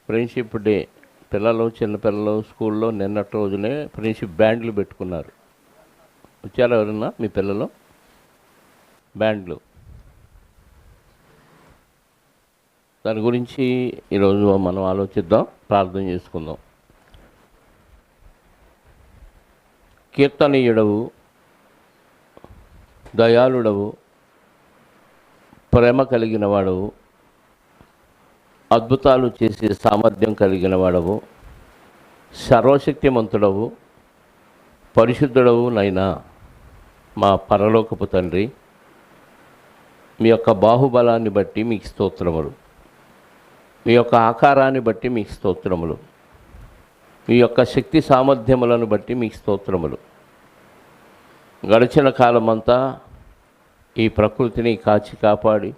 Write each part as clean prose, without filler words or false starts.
Friendship day పిల్లలు చిన్నపిల్లలు స్కూల్లో నిన్నటి రోజునే ఫ్రెండ్షిప్ బ్యాండ్లు పెట్టుకున్నారు. వచ్చారు ఎవరన్నా మీ పిల్లలు? బ్యాండ్లు దాని గురించి ఈరోజు మనం ఆలోచిద్దాం, ప్రార్థన చేసుకుందాం. కీర్తనీయుడవు, దయాళుడవు, ప్రేమ కలిగిన వాడవు, అద్భుతాలు చేసే సామర్థ్యం కలిగిన వాడవు, సర్వశక్తిమంతుడవు, పరిశుద్ధుడవు నైనా మా పరలోకపు తండ్రి, మీ యొక్క బాహుబలాన్ని బట్టి మీకు స్తోత్రములు, మీ యొక్క ఆకారాన్ని బట్టి మీకు స్తోత్రములు, మీ యొక్క శక్తి సామర్థ్యములను బట్టి మీకు స్తోత్రములు. గడిచిన కాలమంతా ఈ ప్రకృతిని కాచి కాపాడి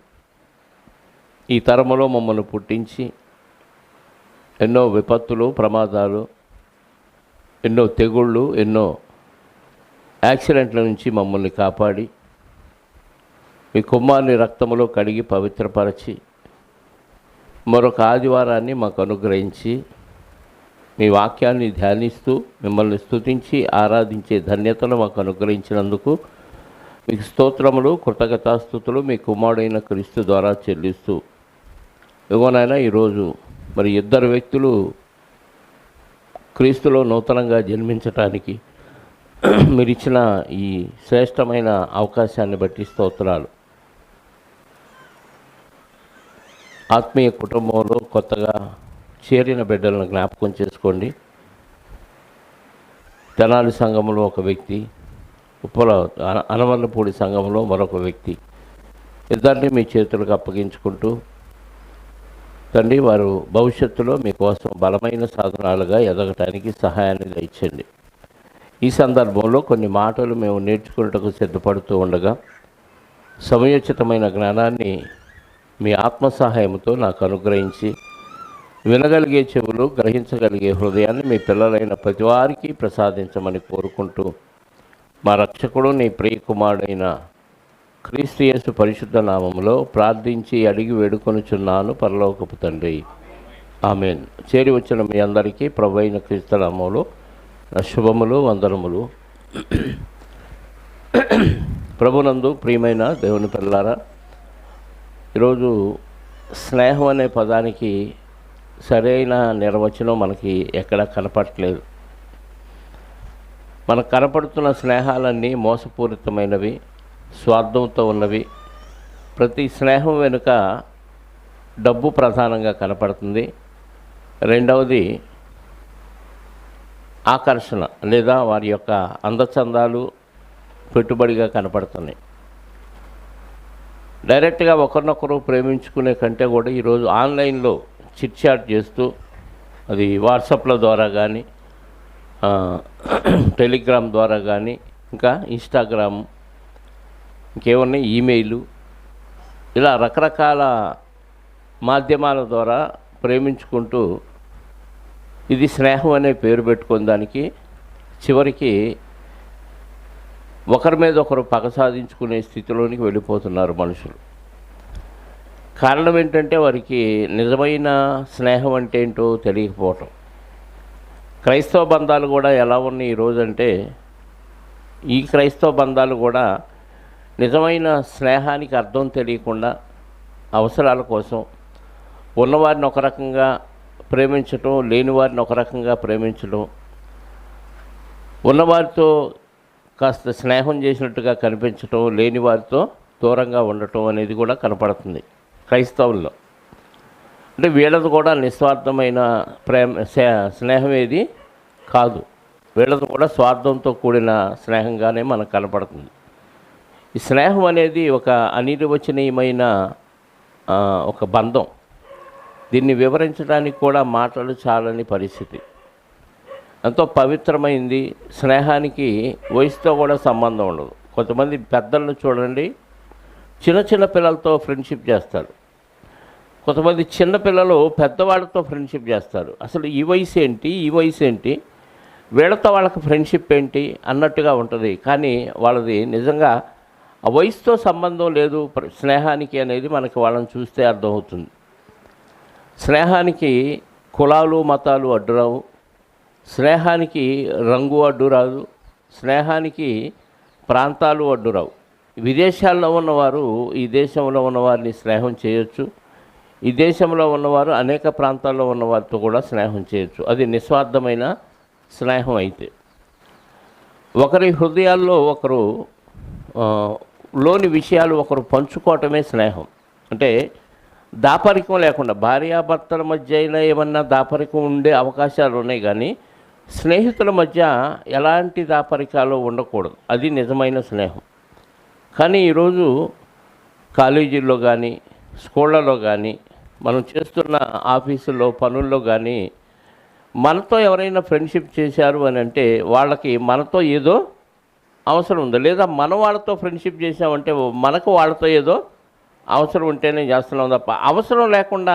ఈ తరములో మమ్మల్ని పుట్టించి ఎన్నో విపత్తులు, ప్రమాదాలు, ఎన్నో తెగుళ్ళు, ఎన్నో యాక్సిడెంట్ల నుంచి మమ్మల్ని కాపాడి మీ కుమారుని రక్తములో కడిగి పవిత్రపరచి మరొక ఆదివారాన్ని మాకు అనుగ్రహించి మీ వాక్యాన్ని ధ్యానిస్తూ మిమ్మల్ని స్తుతించి ఆరాధించే ధన్యతను మాకు అనుగ్రహించినందుకు మీకు స్తోత్రములు, కృతజ్ఞతాస్తుతులు మీ కుమారుడైన క్రీస్తు ద్వారా చెల్లిస్తూ, ఇగోనైనా ఈరోజు మరి ఇద్దరు వ్యక్తులు క్రీస్తులో నూతనంగా జన్మించటానికి మీరు ఇచ్చిన ఈ శ్రేష్టమైన అవకాశాన్ని బట్టి స్తోత్రాలు. ఆత్మీయ కుటుంబంలో కొత్తగా చేరిన బిడ్డలను జ్ఞాపకం చేసుకోండి. తెనాలి సంఘంలో ఒక వ్యక్తి, అనవర్లపూడి సంఘంలో మరొక వ్యక్తి, ఇద్దరిని మీ చేతులకు అప్పగించుకుంటూ తండ్రి, వారు భవిష్యత్తులో మీకోసం బలమైన సాధనాలుగా ఎదగటానికి సహాయాన్ని దయచండి. ఈ సందర్భంలో కొన్ని మాటలు మేము నేర్చుకున్నట్టుకు సిద్ధపడుతూ ఉండగా సమయోచితమైన జ్ఞానాన్ని మీ ఆత్మ సహాయంతో నాకు అనుగ్రహించి వినగలిగే చెవులు, గ్రహించగలిగే హృదయాన్ని మీ పిల్లలైన ప్రతి వారికి ప్రసాదించమని కోరుకుంటూ మా రక్షకుడు నీ ప్రియకుమారుడైన క్రీస్తు యేసు పరిశుద్ధ నామములో ప్రార్థించి అడిగి వేడుకొనుచున్నాను పరలోకపు తండ్రి, ఆమేన్. చేరి వచ్చిన మీ అందరికీ ప్రభువైన క్రీస్తు నామములో నా శుభములు, వందనములు. ప్రభునందు ప్రియమైన దేవుని పిల్లారా, ఈరోజు స్నేహం అనే పదానికి సరైన నిర్వచనం మనకి ఎక్కడా కనపడట్లేదు. మనకు కనపడుతున్న స్నేహాలన్నీ మోసపూరితమైనవి, స్వార్థంతో ఉన్నవి. ప్రతి స్నేహం వెనుక డబ్బు ప్రధానంగా కనపడుతుంది. రెండవది ఆకర్షణ లేదా వారి యొక్క అందచందాలు పెట్టుబడిగా కనపడుతున్నాయి. డైరెక్ట్గా ఒకరినొకరు ప్రేమించుకునే కంటే కూడా ఈరోజు ఆన్లైన్లో చిట్ చాట్ చేస్తూ, అది వాట్సాప్ల ద్వారా కానీ, టెలిగ్రామ్ ద్వారా కానీ, ఇంకా ఇన్స్టాగ్రామ్, ఇంకేమన్నా ఈమెయిల్, ఇలా రకరకాల మాధ్యమాల ద్వారా ప్రేమించుకుంటూ ఇది స్నేహం అనే పేరు పెట్టుకుని దానికి చివరికి ఒకరి మీద ఒకరు పగ సాధించుకునే స్థితిలోనికి వెళ్ళిపోతున్నారు మనుషులు. కారణం ఏంటంటే వారికి నిజమైన స్నేహం అంటే ఏంటో తెలియకపోవటం. క్రైస్తవ బంధాలు కూడా ఎలా ఉన్నాయి ఈరోజంటే, ఈ క్రైస్తవ బంధాలు కూడా నిజమైన స్నేహానికి అర్థం తెలియకుండా అవసరాల కోసం ఉన్నవారిని ఒక రకంగా ప్రేమించటం, లేని వారిని ఒక రకంగా ప్రేమించడం, ఉన్నవారితో కాస్త స్నేహం చేసినట్టుగా కనిపించటం, లేని వారితో దూరంగా ఉండటం అనేది కూడా కనపడుతుంది క్రైస్తవుల్లో. అంటే వీళ్ళది కూడా నిస్వార్థమైన స్నేహం ఏది కాదు, వీళ్ళది కూడా స్వార్థంతో కూడిన స్నేహంగానే మనకు కనపడుతుంది. ఈ స్నేహం అనేది ఒక అనిర్వచనీయమైన ఒక బంధం. దీన్ని వివరించడానికి కూడా మాటలు చాలని పరిస్థితి. ఎంతో పవిత్రమైంది. స్నేహానికి వయసుతో కూడా సంబంధం ఉండదు. కొంతమంది పెద్దలను చూడండి, చిన్న చిన్న పిల్లలతో ఫ్రెండ్షిప్ చేస్తారు. కొంతమంది చిన్నపిల్లలు పెద్దవాళ్ళతో ఫ్రెండ్షిప్ చేస్తారు. అసలు ఈ వయసు ఏంటి, ఈ వయసు ఏంటి, వీళ్ళతో వాళ్ళకి ఫ్రెండ్షిప్ ఏంటి అన్నట్టుగా ఉంటుంది. కానీ వాళ్ళది నిజంగా ఆ వయసుతో సంబంధం లేదు స్నేహానికి అనేది మనకి వాళ్ళని చూస్తే అర్థమవుతుంది. స్నేహానికి కులాలు మతాలు అడ్డురావు, స్నేహానికి రంగు అడ్డు రాదు, స్నేహానికి ప్రాంతాలు అడ్డురావు. విదేశాల్లో ఉన్నవారు ఈ దేశంలో ఉన్నవారిని స్నేహం చేయొచ్చు, ఈ దేశంలో ఉన్నవారు అనేక ప్రాంతాల్లో ఉన్నవారితో కూడా స్నేహం చేయొచ్చు. అది నిస్వార్థమైన స్నేహం. అయితే ఒకరి హృదయాల్లో ఒకరు లోని విషయాలు ఒకరు పంచుకోవటమే స్నేహం. అంటే దాపరికం లేకుండా, భార్యాభర్తల మధ్య అయినా ఏమన్నా దాపరికం ఉండే అవకాశాలు ఉన్నాయి, కానీ స్నేహితుల మధ్య ఎలాంటి దాపరికాలు ఉండకూడదు. అది నిజమైన స్నేహం. కానీ ఈరోజు కాలేజీల్లో కానీ స్కూళ్ళలో కానీ మనం చేస్తున్న ఆఫీసుల్లో పనుల్లో కానీ మనతో ఎవరైనా ఫ్రెండ్షిప్ చేశారు అని అంటే వాళ్ళకి మనతో ఏదో అవసరం ఉంది, లేదా మనం వాళ్ళతో ఫ్రెండ్షిప్ చేసామంటే మనకు వాళ్ళతో ఏదో అవసరం ఉంటేనే చేస్తున్నాం తప్ప అవసరం లేకుండా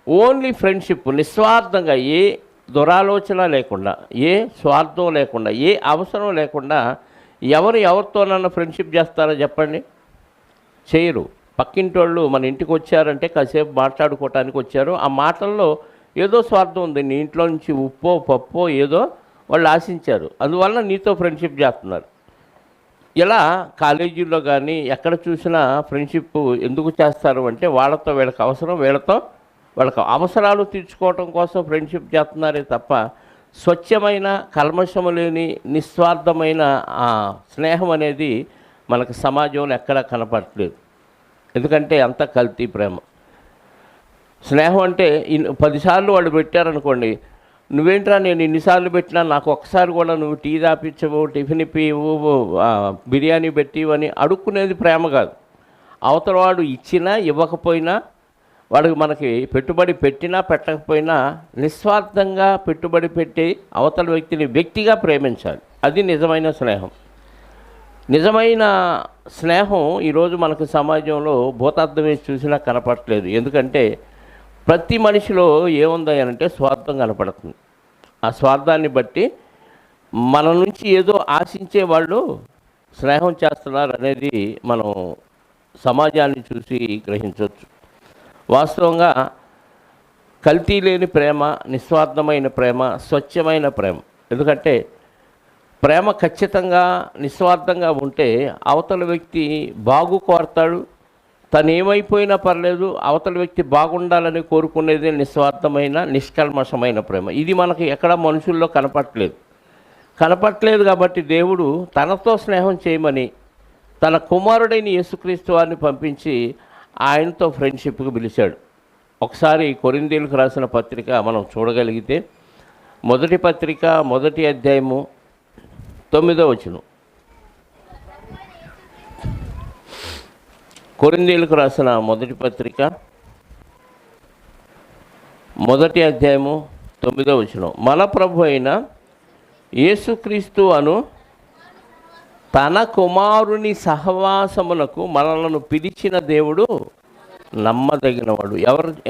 ఓన్లీ ఫ్రెండ్షిప్ నిస్వార్థంగా, ఏ దురాలోచన లేకుండా, ఏ స్వార్థం లేకుండా, ఏ అవసరం లేకుండా ఎవరితోనన్నా ఫ్రెండ్షిప్ చేస్తారో చెప్పండి? చేయరు. పక్కింటి వాళ్ళు మన ఇంటికి వచ్చారంటే కాసేపు మాట్లాడుకోవటానికి వచ్చారు, ఆ మాటల్లో ఏదో స్వార్థం ఉంది. నీ ఇంట్లో నుంచి ఉప్పో పప్పో ఏదో వాళ్ళు ఆశించారు, అందువల్ల నీతో ఫ్రెండ్షిప్ చేస్తున్నారు. ఇలా కాలేజీల్లో కానీ ఎక్కడ చూసినా ఫ్రెండ్షిప్ ఎందుకు చేస్తారు అంటే వాళ్ళతో వీళ్ళకి అవసరం, వీళ్ళతో వాళ్ళకి అవసరాలు తీర్చుకోవటం కోసం ఫ్రెండ్షిప్ చేస్తున్నారే తప్ప స్వచ్ఛమైన కల్మషము లేని నిస్వార్థమైన ఆ స్నేహం అనేది మనకు సమాజంలో ఎక్కడా కనపడట్లేదు. ఎందుకంటే అంత కల్తీ ప్రేమ. స్నేహం అంటే 10 సార్లు వాళ్ళు పెట్టారనుకోండి, నువ్వేంట్రా నేను ఇన్నిసార్లు పెట్టినా నాకు ఒక్కసారి కూడా నువ్వు టీ తాపించవు, టిఫిన్ ఇవ్వు, బిర్యానీ పెట్టివని అడుక్కునేది ప్రేమ కాదు. అవతల వాడు ఇచ్చినా ఇవ్వకపోయినా, వాడికి మనకి పెట్టుబడి పెట్టినా పెట్టకపోయినా నిస్వార్థంగా పెట్టుబడి పెట్టి అవతల వ్యక్తిని వ్యక్తిగా ప్రేమించాలి. అది నిజమైన స్నేహం. నిజమైన స్నేహం ఈరోజు మనకు సమాజంలో భూతార్థమే చూసినా కనపడట్లేదు. ఎందుకంటే ప్రతి మనిషిలో ఏముందంటే స్వార్థం కనపడుతుంది. ఆ స్వార్థాన్ని బట్టి మన నుంచి ఏదో ఆశించే వాళ్ళు స్నేహం చేస్తున్నారు అనేది మనం సమాజాన్ని చూసి గ్రహించవచ్చు. వాస్తవంగా కల్తీ లేని ప్రేమ, నిస్వార్థమైన ప్రేమ, స్వచ్ఛమైన ప్రేమ. ఎందుకంటే ప్రేమ ఖచ్చితంగా నిస్వార్థంగా ఉంటే అవతల వ్యక్తి బాగు కోరతాడు. తను ఏమైపోయినా పర్లేదు, అవతల వ్యక్తి బాగుండాలని కోరుకునేది నిస్వార్థమైన నిష్కల్మషమైన ప్రేమ. ఇది మనకు ఎక్కడ మనుషుల్లో కనపట్లేదు కాబట్టి దేవుడు తనతో స్నేహం చేయమని తన కుమారుడైన యేసుక్రీస్తు వారిని పంపించి ఆయనతో ఫ్రెండ్షిప్కి పిలిచాడు. ఒకసారి కొరింథీయులకు రాసిన పత్రిక మనం చూడగలిగితే, మొదటి పత్రిక 1వ అధ్యాయము 9వ వచనం. కొరింథీయులకు రాసిన మొదటి పత్రిక 1వ అధ్యాయము 9వ వచనం. మన ప్రభు అయిన యేసుక్రీస్తు అను తన కుమారుని సహవాసమునకు మనలను పిలిచిన దేవుడు నమ్మదగినవాడు.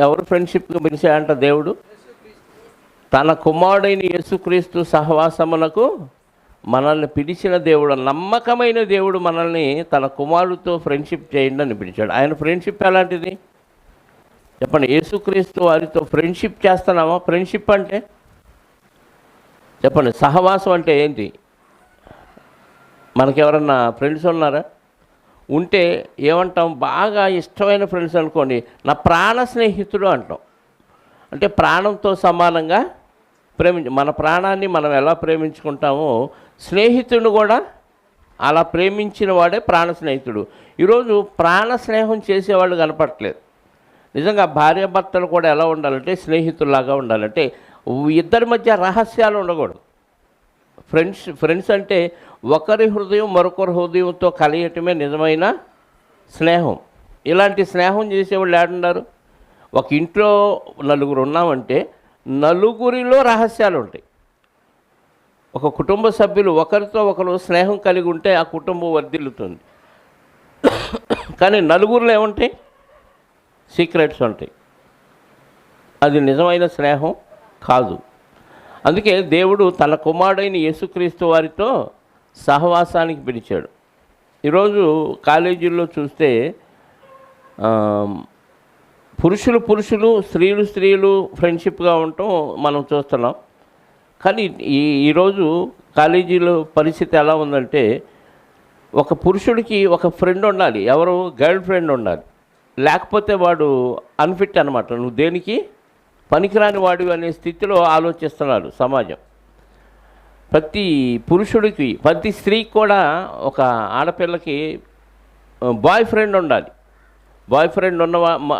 ఎవరు ఫ్రెండ్షిప్కి పిలిచాడంట దేవుడు? తన కుమారుడైన యేసుక్రీస్తు సహవాసమునకు మనల్ని పిలిచిన దేవుడు, నమ్మకమైన దేవుడు మనల్ని తన కుమారుడితో ఫ్రెండ్షిప్ చేయండి అని పిలిచాడు. ఆయన ఫ్రెండ్షిప్ ఎలాంటిది చెప్పండి? యేసుక్రీస్తు వారితో ఫ్రెండ్షిప్ చేస్తున్నామా? ఫ్రెండ్షిప్ అంటే చెప్పండి. సహవాసం అంటే ఏంటి? మనకెవరన్నా ఫ్రెండ్స్ ఉన్నారా? ఉంటే ఏమంటాం? బాగా ఇష్టమైన ఫ్రెండ్స్ అనుకోండి, నా ప్రాణ స్నేహితుడు అంటాం. అంటే ప్రాణంతో సమానంగా మన ప్రాణాన్ని మనం ఎలా ప్రేమించుకుంటామో స్నేహితుడిని కూడా అలా ప్రేమించిన వాడే ప్రాణ స్నేహితుడు. ఈరోజు ప్రాణ స్నేహం చేసేవాళ్ళు కనపడట్లేదు. నిజంగా భార్యాభర్తలు కూడా ఎలా ఉండాలంటే స్నేహితుల్లాగా ఉండాలంటే ఇద్దరి మధ్య రహస్యాలు ఉండకూడదు. ఫ్రెండ్స్ అంటే ఒకరి హృదయం మరొకరి హృదయంతో కలియటమే నిజమైన స్నేహం. ఇలాంటి స్నేహం చేసేవాళ్ళు ఏడున్నారు? ఒక ఇంట్లో నలుగురు ఉన్నామంటే నలుగురిలో రహస్యాలు ఉంటాయి. ఒక కుటుంబ సభ్యులు ఒకరితో ఒకరు స్నేహం కలిగి ఉంటే ఆ కుటుంబం వర్ధిల్లుతుంది. కానీ నలుగురిలో ఏముంటాయి? సీక్రెట్స్ ఉంటాయి. అది నిజమైన స్నేహం కాదు. అందుకే దేవుడు తన కుమారుడైన యేసుక్రీస్తు వారితో సహవాసానికి పిలిచాడు. ఈరోజు కాలేజీల్లో చూస్తే పురుషులు స్త్రీలు ఫ్రెండ్షిప్గా ఉండటం మనం చూస్తున్నాం. కానీ ఈరోజు కాలేజీలో పరిస్థితి ఎలా ఉందంటే, ఒక పురుషుడికి ఒక ఫ్రెండ్ ఉండాలి, ఎవరు గర్ల్ ఫ్రెండ్ ఉండాలి, లేకపోతే వాడు అన్ఫిట్ అనమాట, నువ్వు దేనికి పనికిరాని వాడు అనే స్థితిలో ఆలోచిస్తున్నారు సమాజం. ప్రతి పురుషుడికి ప్రతి స్త్రీకి కూడా ఒక ఆడపిల్లకి బాయ్ ఫ్రెండ్ ఉండాలి. బాయ్ ఫ్రెండ్ ఉన్న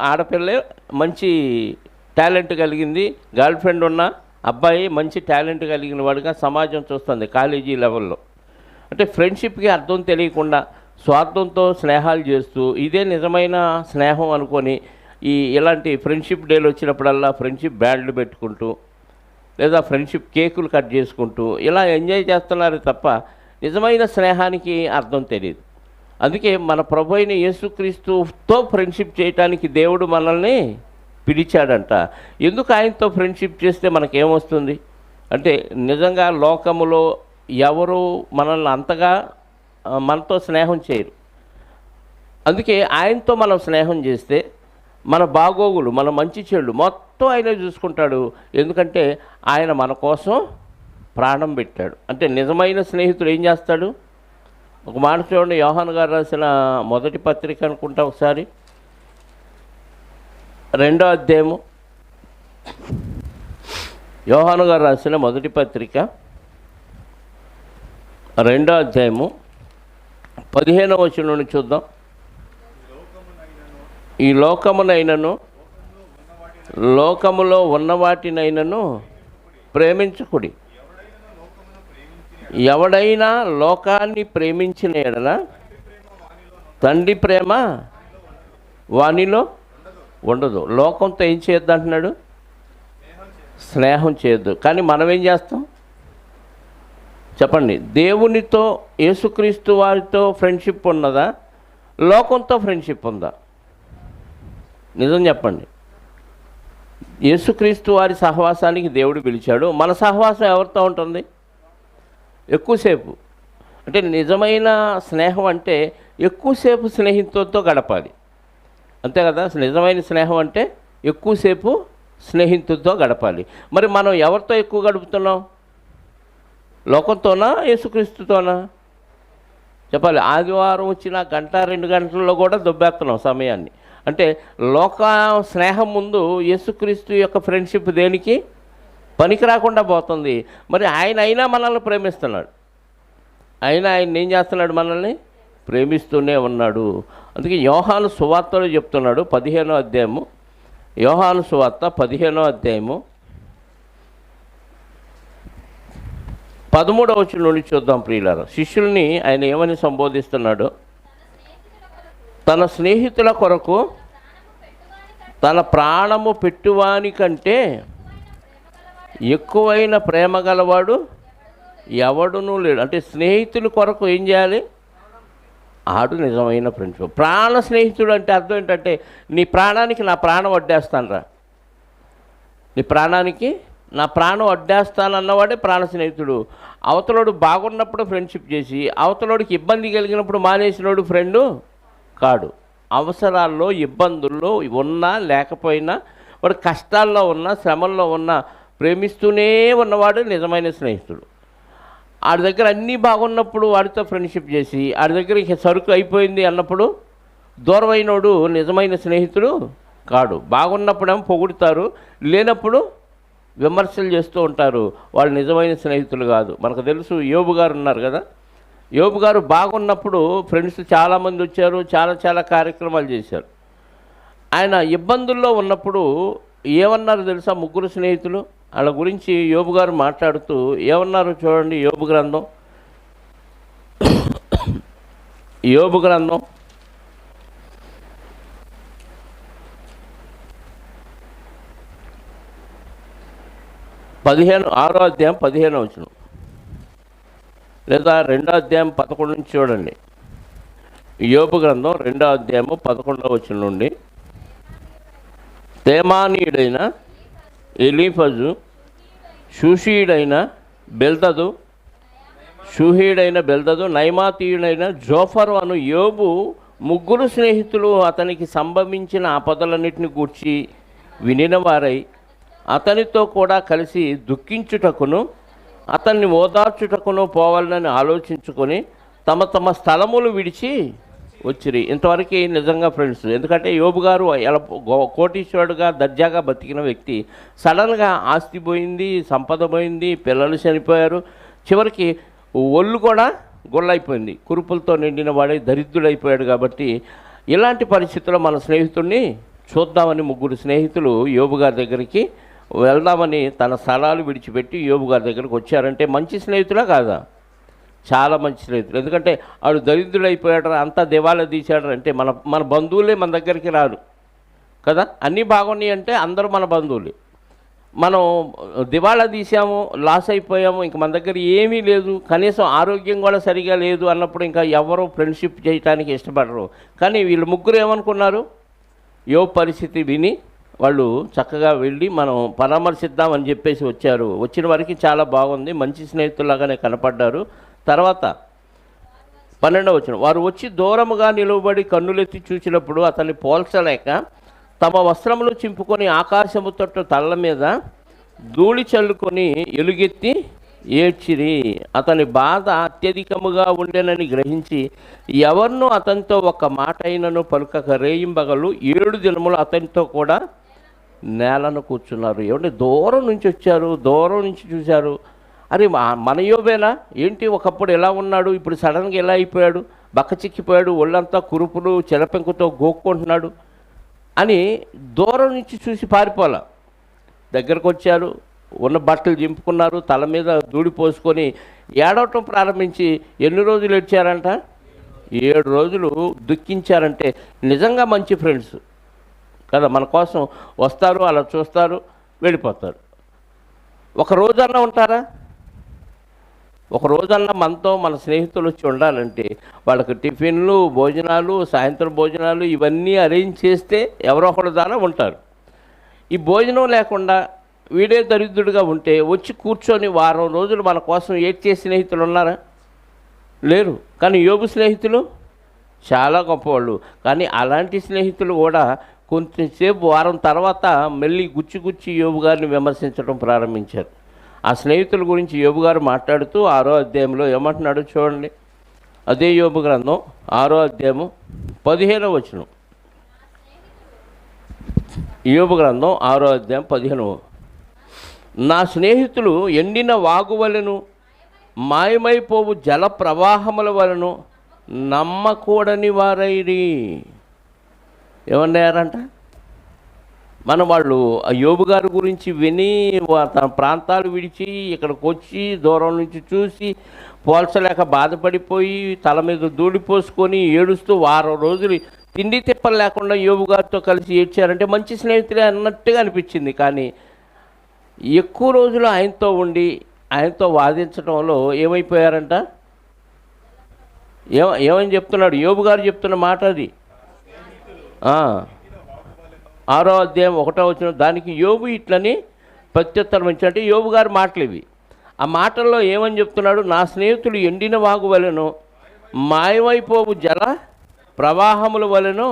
ఆడపిల్లే మంచి టాలెంట్ కలిగింది, గర్ల్ ఫ్రెండ్ ఉన్న అబ్బాయి మంచి టాలెంట్ కలిగిన వాడుగా సమాజం చూస్తుంది కాలేజీ లెవెల్లో. అంటే ఫ్రెండ్షిప్కి అర్థం తెలియకుండా స్వార్థంతో స్నేహాలు చేస్తూ ఇదే నిజమైన స్నేహం అనుకొని ఇలాంటి ఫ్రెండ్షిప్ డేలు వచ్చినప్పుడల్లా ఫ్రెండ్షిప్ బ్యాండ్లు పెట్టుకుంటూ లేదా ఫ్రెండ్షిప్ కేకులు కట్ చేసుకుంటూ ఇలా ఎంజాయ్ చేస్తున్నారు తప్ప నిజమైన స్నేహానికి అర్థం తెలియదు. అందుకే మన ప్రభు అయిన యేసుక్రీస్తుతో ఫ్రెండ్షిప్ చేయడానికి దేవుడు మనల్ని పిలిచాడంట. ఎందుకు ఆయనతో ఫ్రెండ్షిప్ చేస్తే మనకేమొస్తుంది అంటే, నిజంగా లోకములో ఎవరు మనల్ని అంతగా మనతో స్నేహం చేయరు. అందుకే ఆయనతో మనం స్నేహం చేస్తే మన బాగోగులు, మన మంచి చెడు మొత్తం ఆయనే చూసుకుంటాడు. ఎందుకంటే ఆయన మన కోసం ప్రాణం పెట్టాడు. అంటే నిజమైన స్నేహితుడు ఏం చేస్తాడు? ఒక మాట చూడండి, యోహాను గారు రాసిన మొదటి పత్రిక అనుకుంటా, ఒకసారి 2వ అధ్యాయము, యోహాను గారు రాసిన మొదటి పత్రిక 2వ అధ్యాయము 15వ వచనం నుండి చూద్దాం. ఈ లోకమునైనను లోకములో ఉన్న వాటినైనను ప్రేమించుకుడి. ఎవడైనా లోకాన్ని ప్రేమించిన ఎడల తండ్రి ప్రేమ వానిలో ఉండదు. లోకంతో ఏం చేయొద్దు అంటున్నాడు? స్నేహం చేయొద్దు. కానీ మనం ఏం చేస్తాం చెప్పండి? దేవునితో యేసుక్రీస్తు వారితో ఫ్రెండ్షిప్ ఉన్నదా, లోకంతో ఫ్రెండ్షిప్ ఉందా? నిజం చెప్పండి. యేసుక్రీస్తు వారి సహవాసానికి దేవుడు పిలిచాడు. మన సహవాసం ఎవరితో ఉంటుంది? ఎక్కువసేపు. అంటే నిజమైన స్నేహం అంటే ఎక్కువసేపు స్నేహితులతో గడపాలి, అంతే కదా? నిజమైన స్నేహం అంటే ఎక్కువసేపు స్నేహితులతో గడపాలి. మరి మనం ఎవరితో ఎక్కువ గడుపుతున్నాం? లోకంతోనా, యేసుక్రీస్తుతోనా? చెప్పాలి. ఆదివారం వచ్చిన గంట 2 గంటల్లో కూడా దొబ్బేస్తున్నాం సమయాన్ని. అంటే లోక స్నేహం ముందు యేసుక్రీస్తు యొక్క ఫ్రెండ్షిప్ దేనికి పనికి రాకుండా పోతుంది. మరి ఆయన అయినా మనల్ని ప్రేమిస్తున్నాడు. ఆయన ఏం చేస్తున్నాడు? మనల్ని ప్రేమిస్తూనే ఉన్నాడు. అందుకే యోహాను సువార్తలో చెప్తున్నాడు, 15వ అధ్యాయము, యోహాను సువార్త 15వ అధ్యాయము 13వ వచనం నుండి చూద్దాం ప్రియులారా. శిష్యుల్ని ఆయన ఏమని సంబోధిస్తున్నాడు? తన స్నేహితుల కొరకు తన ప్రాణము పెట్టువాని కంటే ఎక్కువైన ప్రేమ గలవాడు ఎవడునూ లేడు. అంటే స్నేహితుల కొరకు ఏం చేయాలి? ఆడు నిజమైన ఫ్రెండ్షిప్. ప్రాణ స్నేహితుడు అంటే అర్థం ఏంటంటే, నీ ప్రాణానికి నా ప్రాణం వడ్డేస్తానురా, నీ ప్రాణానికి నా ప్రాణం వడ్డేస్తానన్నవాడే ప్రాణ స్నేహితుడు. అవతలోడు బాగున్నప్పుడు ఫ్రెండ్షిప్ చేసి అవతలోడికి ఇబ్బంది కలిగినప్పుడు మానేసినోడు ఫ్రెండు కాడు. అవసరాల్లో ఇబ్బందుల్లో ఉన్నా లేకపోయినా, వాడు కష్టాల్లో ఉన్నా శ్రమల్లో ఉన్నా ప్రేమిస్తూనే ఉన్నవాడు నిజమైన స్నేహితుడు. ఆడి దగ్గర అన్నీ బాగున్నప్పుడు వాడితో ఫ్రెండ్షిప్ చేసి ఆడి దగ్గర సరుకు అయిపోయింది అన్నప్పుడు దూరమైనోడు నిజమైన స్నేహితుడు కాడు. బాగున్నప్పుడేమో పొగుడుతారు, లేనప్పుడు విమర్శలు చేస్తూ ఉంటారు. వాళ్ళు నిజమైన స్నేహితులు కాదు. మనకు తెలుసు, యోబు గారు ఉన్నారు కదా. యోబు గారు బాగున్నప్పుడు ఫ్రెండ్స్ చాలామంది వచ్చారు, చాలా కార్యక్రమాలు చేశారు. ఆయన ఇబ్బందుల్లో ఉన్నప్పుడు ఏమన్నారు తెలుసా? 3 స్నేహితులు వాళ్ళ గురించి యోబు గారు మాట్లాడుతూ ఏమన్నారు చూడండి. యోబు గ్రంథం 6వ అధ్యాయం 15వ వచనం, లేదా 2వ అధ్యాయం 11 నుంచి చూడండి. యోబు గ్రంథం 2వ అధ్యాయము 11వ వచనం నుండి, తేమానీయుడైన ఎలీఫజు, షూషీయుడైన బెల్దదు, నైమాతీయుడైన జోఫరు అను యోబు ముగ్గురు స్నేహితులు అతనికి సంభవించిన ఆపదలన్నిటిని గూర్చి వినినవారై అతనితో కూడా కలిసి దుఃఖించుటకును అతన్ని ఓదార్చుటకును పోవాలని ఆలోచించుకొని తమ తమ స్థలములు విడిచి వచ్చిరి. ఇంతవరకు నిజంగా ఫ్రెండ్స్, ఎందుకంటే యోబు గారు ఎలా కోటీశ్వరుడుగా దర్జాగా బతికిన వ్యక్తి సడన్గా ఆస్తి పోయింది, సంపద పోయింది, పిల్లలు చనిపోయారు, చివరికి ఒళ్ళు కూడా గొల్లైపోయింది, కురుపులతో నిండిన వాడే దరిద్రుడైపోయాడు. కాబట్టి ఇలాంటి పరిస్థితుల్లో మన స్నేహితుడిని చూద్దామని ముగ్గురు స్నేహితులు యోబు గారి దగ్గరికి వెళ్దామని తన స్థలాలు విడిచిపెట్టి యోబు గారి దగ్గరికి వచ్చారంటే మంచి స్నేహితులా కాదా? చాలా మంచి స్నేహితులు. ఎందుకంటే వాడు దరిద్రుడైపోయాడు, అంతా దివాలా తీశాడు అంటే మన మన బంధువులే మన దగ్గరికి రారు కదా. అన్నీ బాగున్నాయి అంటే అందరూ మన బంధువులే. మనం దివాళా తీసాము, లాస్ అయిపోయాము, ఇంక మన దగ్గర ఏమీ లేదు, కనీసం ఆరోగ్యం కూడా సరిగా లేదు అన్నప్పుడు ఇంకా ఎవరు ఫ్రెండ్షిప్ చేయడానికి ఇష్టపడరు. కానీ వీళ్ళు ముగ్గురు ఏమనుకున్నారు, యోబు పరిస్థితి విని వాళ్ళు చక్కగా వెళ్ళి మనం పరామర్శిద్దామని చెప్పేసి వచ్చారు. వచ్చిన వారికి చాలా బాగుంది, మంచి స్నేహితులాగానే కనపడ్డారు. తర్వాత 12వ వచనం, వారు వచ్చి దూరముగా నిలువబడి కన్నులెత్తి చూసినప్పుడు అతన్ని పోల్చలేక తమ వస్త్రములు చింపుకొని ఆకాశము తట్టు తల్ల మీద ధూళి చల్లుకొని ఎలుగెత్తి ఏడ్చిరి. అతని బాధ అత్యధికముగా ఉండెనని గ్రహించి ఎవరినూ అతనితో ఒక్క మాట అయినను పలుకక రేయింబగలు 7 దినములు అతనితో కూడా నేలను కూర్చున్నారు. ఏమంటే దూరం నుంచి వచ్చారు, దూరం నుంచి చూశారు. అరే మన యోబేనా ఏంటి, ఒకప్పుడు ఎలా ఉన్నాడు, ఇప్పుడు సడన్గా ఎలా అయిపోయాడు, బక్కచిక్కిపోయాడు, ఒళ్ళంతా కురుపులు చెలపెంకుతో గోక్కుంటున్నాడు అని దూరం నుంచి చూసి పారిపోలా. దగ్గరకు వచ్చారు, ఉన్న బట్టలు చింపుకున్నారు, తల మీద దూడి పోసుకొని ఏడవటం ప్రారంభించి ఎన్ని రోజులు ఏడ్చారంట? 7 రోజులు దుఃఖించారంటే నిజంగా మంచి ఫ్రెండ్స్ కదా. మన కోసం వస్తారు, అలా చూస్తారు, వెళ్ళిపోతారు. ఒక రోజన్నా ఉంటారా? ఒక రోజన్నా మనతో మన స్నేహితులు వచ్చి ఉండాలంటే వాళ్ళకి టిఫిన్లు, భోజనాలు, సాయంత్రం భోజనాలు ఇవన్నీ అరేంజ్ చేస్తే ఎవరో ఒకరు దానా ఉంటారు. ఈ భోజనం లేకుండా వీడే దరిద్రుడిగా ఉంటే వచ్చి కూర్చొని వారం రోజులు మన కోసం ఏడ్చే స్నేహితులు ఉన్నారా? లేరు. కానీ యోబు స్నేహితులు చాలా గొప్పవాళ్ళు. కానీ అలాంటి స్నేహితులు కూడా కొంచెంసేపు వారం తర్వాత మళ్ళీ గుచ్చి యోబు గారిని విమర్శించడం ప్రారంభించారు. ఆ స్నేహితుల గురించి యోబు గారు మాట్లాడుతూ 6వ అధ్యాయంలో ఏమంటున్నాడు చూడండి. అదే యోబు గ్రంథం 6వ అధ్యాయము 15వ వచనం. యోబు గ్రంథం 6వ అధ్యాయం 15. నా స్నేహితులు ఎండిన వాగువలను మాయమైపోవు జల ప్రవాహముల వలను నమ్మకూడని వారైరి. ఏమన్నారంట? మన వాళ్ళు ఆ యోబు గారి గురించి విని తన ప్రాంతాలు విడిచి ఇక్కడికి వచ్చి దూరం నుంచి చూసి పోల్చలేక బాధపడిపోయి తల మీద దూడిపోసుకొని ఏడుస్తూ వారం రోజులు తిండి తిప్పలు లేకుండా యోబు గారితో కలిసి ఏడ్చారంటే మంచి స్నేహితులే అన్నట్టుగా అనిపించింది. కానీ ఎక్కువ రోజులు ఆయనతో ఉండి ఆయనతో వాదించడంలో ఏమైపోయారంట? ఏమని చెప్తున్నాడు యోబు గారు చెప్తున్న మాట అది. 6వ అధ్యాయం 1వ వచనం. దానికి యోబు ఇట్లని ప్రత్యుత్తరం ఇచ్చాడంటే యోబు గారి మాటలు ఇవి. ఆ మాటల్లో ఏమని చెప్తున్నాడు? నా స్నేహితులు ఎండిన వాగు వలెను మాయమైపోవు జల ప్రవాహముల వలెను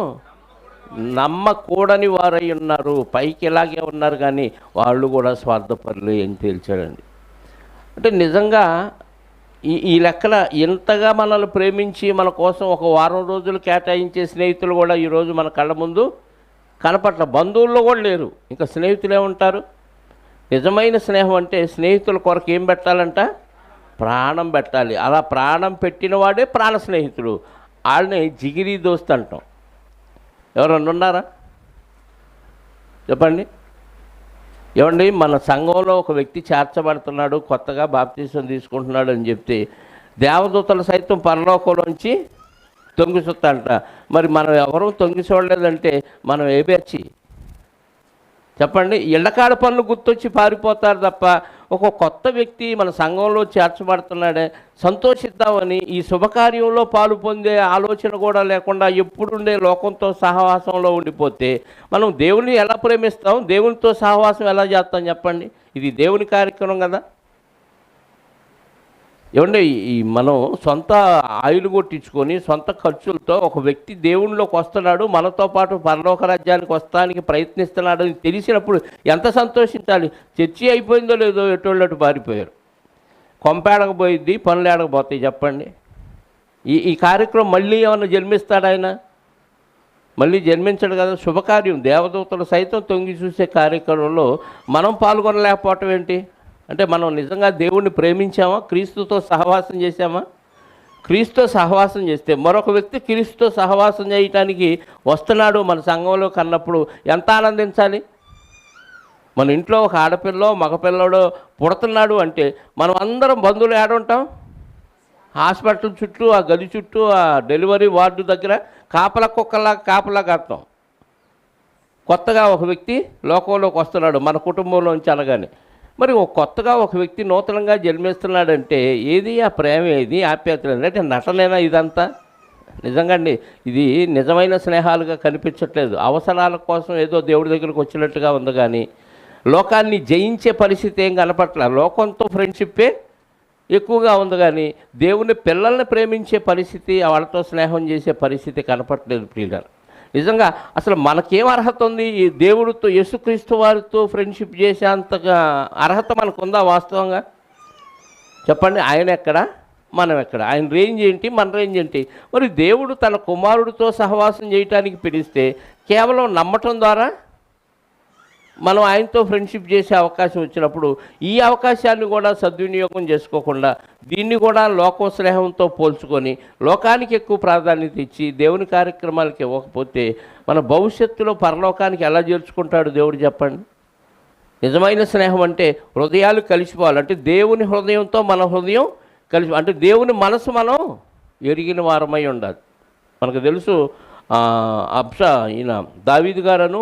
నమ్మకూడని వారై ఉన్నారు. పైకి ఇలాగే ఉన్నారు కానీ వాళ్ళు కూడా స్వార్థపరులు అని తేల్చాడండి. అంటే నిజంగా ఈ లెక్కన ఎంతగా మనల్ని ప్రేమించి మన కోసం ఒక వారం రోజులు కేటాయించే స్నేహితులు కూడా ఈరోజు మన కళ్ళ ముందు కనపట్ల. బంధువుల్లో కూడా లేరు, ఇంకా స్నేహితులే ఉంటారు. నిజమైన స్నేహం అంటే స్నేహితుల కొరకు ఏం పెట్టాలంట? ప్రాణం పెట్టాలి. అలా ప్రాణం పెట్టిన వాడే ప్రాణ స్నేహితుడు. వాళ్ళని జిగిరి దోస్త్ అంటాం. ఎవరన్నా ఉన్నారా చెప్పండి? ఏమండి, మన సంఘంలో ఒక వ్యక్తి చేర్చబడుతున్నాడు, కొత్తగా బాప్తీసం తీసుకుంటున్నాడు అని చెప్తే దేవదూతలు సైతం పరలోకంలోంచి తొంగి చూస్తాంట. మరి మనం ఎవరూ తొంగి చూడలేదంటే మనం ఏ బ్యాచి చెప్పండి? ఇళ్ళకాడ పనులు గుర్తొచ్చి పారిపోతారు తప్ప ఒక కొత్త వ్యక్తి మన సంఘంలో చేర్చబడుతున్నాడే సంతోషిద్దామని ఈ శుభకార్యంలో పాలు పొందే ఆలోచన కూడా లేకుండా ఎప్పుడుండే లోకంతో సహవాసంలో ఉండిపోతే మనం దేవుని ఎలా ప్రేమిస్తాం? దేవునితో సహవాసం ఎలా చేస్తాం చెప్పండి? ఇది దేవుని కార్యక్రమం కదా. ఏమంటే ఈ మనం సొంత ఆయిల్ కొట్టించుకొని సొంత ఖర్చులతో ఒక వ్యక్తి దేవునిలోకి వస్తున్నాడు, మనతో పాటు పరలోక రాజ్యానికి వస్తానికి ప్రయత్నిస్తున్నాడు అని తెలిసినప్పుడు ఎంత సంతోషించాలి. చర్చి అయిపోయిందో లేదో ఎటోళ్ళట్టు పారిపోయారు. కొంపేడకపోయిద్ది, పనులు ఏడకపోతాయి చెప్పండి. ఈ కార్యక్రమం మళ్ళీ ఏమన్నా జన్మిస్తాడు ఆయన? మళ్ళీ జన్మించడు కదా. శుభకార్యం, దేవదూతలు సైతం తొంగి చూసే కార్యక్రమంలో మనం పాల్గొనలేకపోవటం ఏంటి? అంటే మనం నిజంగా దేవుణ్ణి ప్రేమించామా? క్రీస్తుతో సహవాసం చేశామా? క్రీస్తుతో సహవాసం చేస్తే మరొక వ్యక్తి క్రీస్తుతో సహవాసం చేయటానికి వస్తున్నాడు మన సంఘంలో కన్నప్పుడు ఎంత ఆనందించాలి. మన ఇంట్లో ఒక ఆడపిల్లో మగపిల్లడో పుడుతున్నాడు అంటే మనం అందరం బంధువులు ఏడుంటాం. హాస్పిటల్ చుట్టూ, ఆ గది చుట్టూ, ఆ డెలివరీ వార్డు దగ్గర కాపలా కుక్కలాగా కాపలా కాస్తాం. కొత్తగా ఒక వ్యక్తి లోకంలోకి వస్తున్నాడు మన కుటుంబంలోంచి అనగానే. మరి కొత్తగా ఒక వ్యక్తి నూతనంగా జన్మిస్తున్నాడంటే ఏది ఆ ప్రేమ, ఏది ఆప్యాయత? అంటే నటనేనా ఇదంతా? నిజంగా అండి, ఇది నిజమైన స్నేహాలుగా కనిపించట్లేదు. అవసరాల కోసం ఏదో దేవుడి దగ్గరికి వచ్చినట్టుగా ఉంది కానీ లోకాన్ని జయించే పరిస్థితి ఏం కనపట్ల. లోకంతో ఫ్రెండ్షిప్పే ఎక్కువగా ఉంది కానీ దేవుని పిల్లల్ని ప్రేమించే పరిస్థితి, వాళ్ళతో స్నేహం చేసే పరిస్థితి కనపట్లేదు ప్రియులారా. నిజంగా అసలు మనకేం అర్హత ఉంది? ఈ దేవుడితో, యేసుక్రీస్తు వారితో ఫ్రెండ్షిప్ చేసేంతగా అర్హత మనకుందా వాస్తవంగా? చెప్పండి. ఆయన ఎక్కడ, మనం ఎక్కడ? ఆయన రేంజ్ ఏంటి, మన రేంజ్ ఏంటి? మరి దేవుడు తన కుమారుడితో సహవాసం చేయటానికి పిలిస్తే కేవలం నమ్మటం ద్వారా మనం ఆయనతో ఫ్రెండ్షిప్ చేసే అవకాశం వచ్చినప్పుడు ఈ అవకాశాన్ని కూడా సద్వినియోగం చేసుకోకుండా దీన్ని కూడా లోక స్నేహంతో పోల్చుకొని లోకానికి ఎక్కువ ప్రాధాన్యత ఇచ్చి దేవుని కార్యక్రమాలకి ఇవ్వకపోతే మన భవిష్యత్తులో పరలోకానికి ఎలా చేర్చుకుంటాడు దేవుడు చెప్పండి. నిజమైన స్నేహం అంటే హృదయాలు కలిసిపోవాలి. అంటే దేవుని హృదయంతో మన హృదయం కలిసి, అంటే దేవుని మనసు మనం ఎరిగిన వారమై ఉండాలి. మనకు తెలుసు ఈయన దావీదు గారను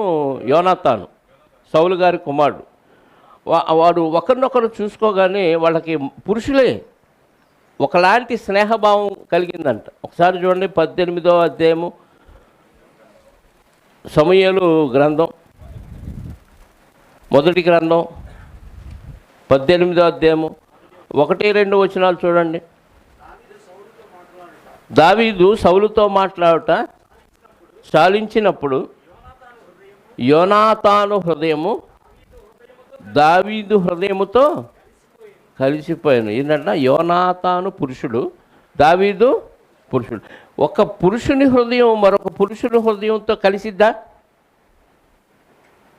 యోనాతాను సౌలు గారి కుమారుడు. వాడు ఒకరినొకరు చూసుకోగానే వాళ్ళకి పురుషులే ఒకలాంటి స్నేహభావం కలిగిందంట. ఒకసారి చూడండి 18వ అధ్యాయము సమూయేలు గ్రంథం, మొదటి గ్రంథం 18వ అధ్యాయము 1-2 వచనాలు చూడండి. దావీదు సౌలుతో మాట్లాడుట చాలించినప్పుడు యోనాతాను హృదయము దావీదు హృదయముతో కలిసిపోయాను. ఏంటంటే యోనాతాను పురుషుడు, దావీదు పురుషుడు. ఒక పురుషుని హృదయం మరొక పురుషుని హృదయంతో కలిసిద్దా?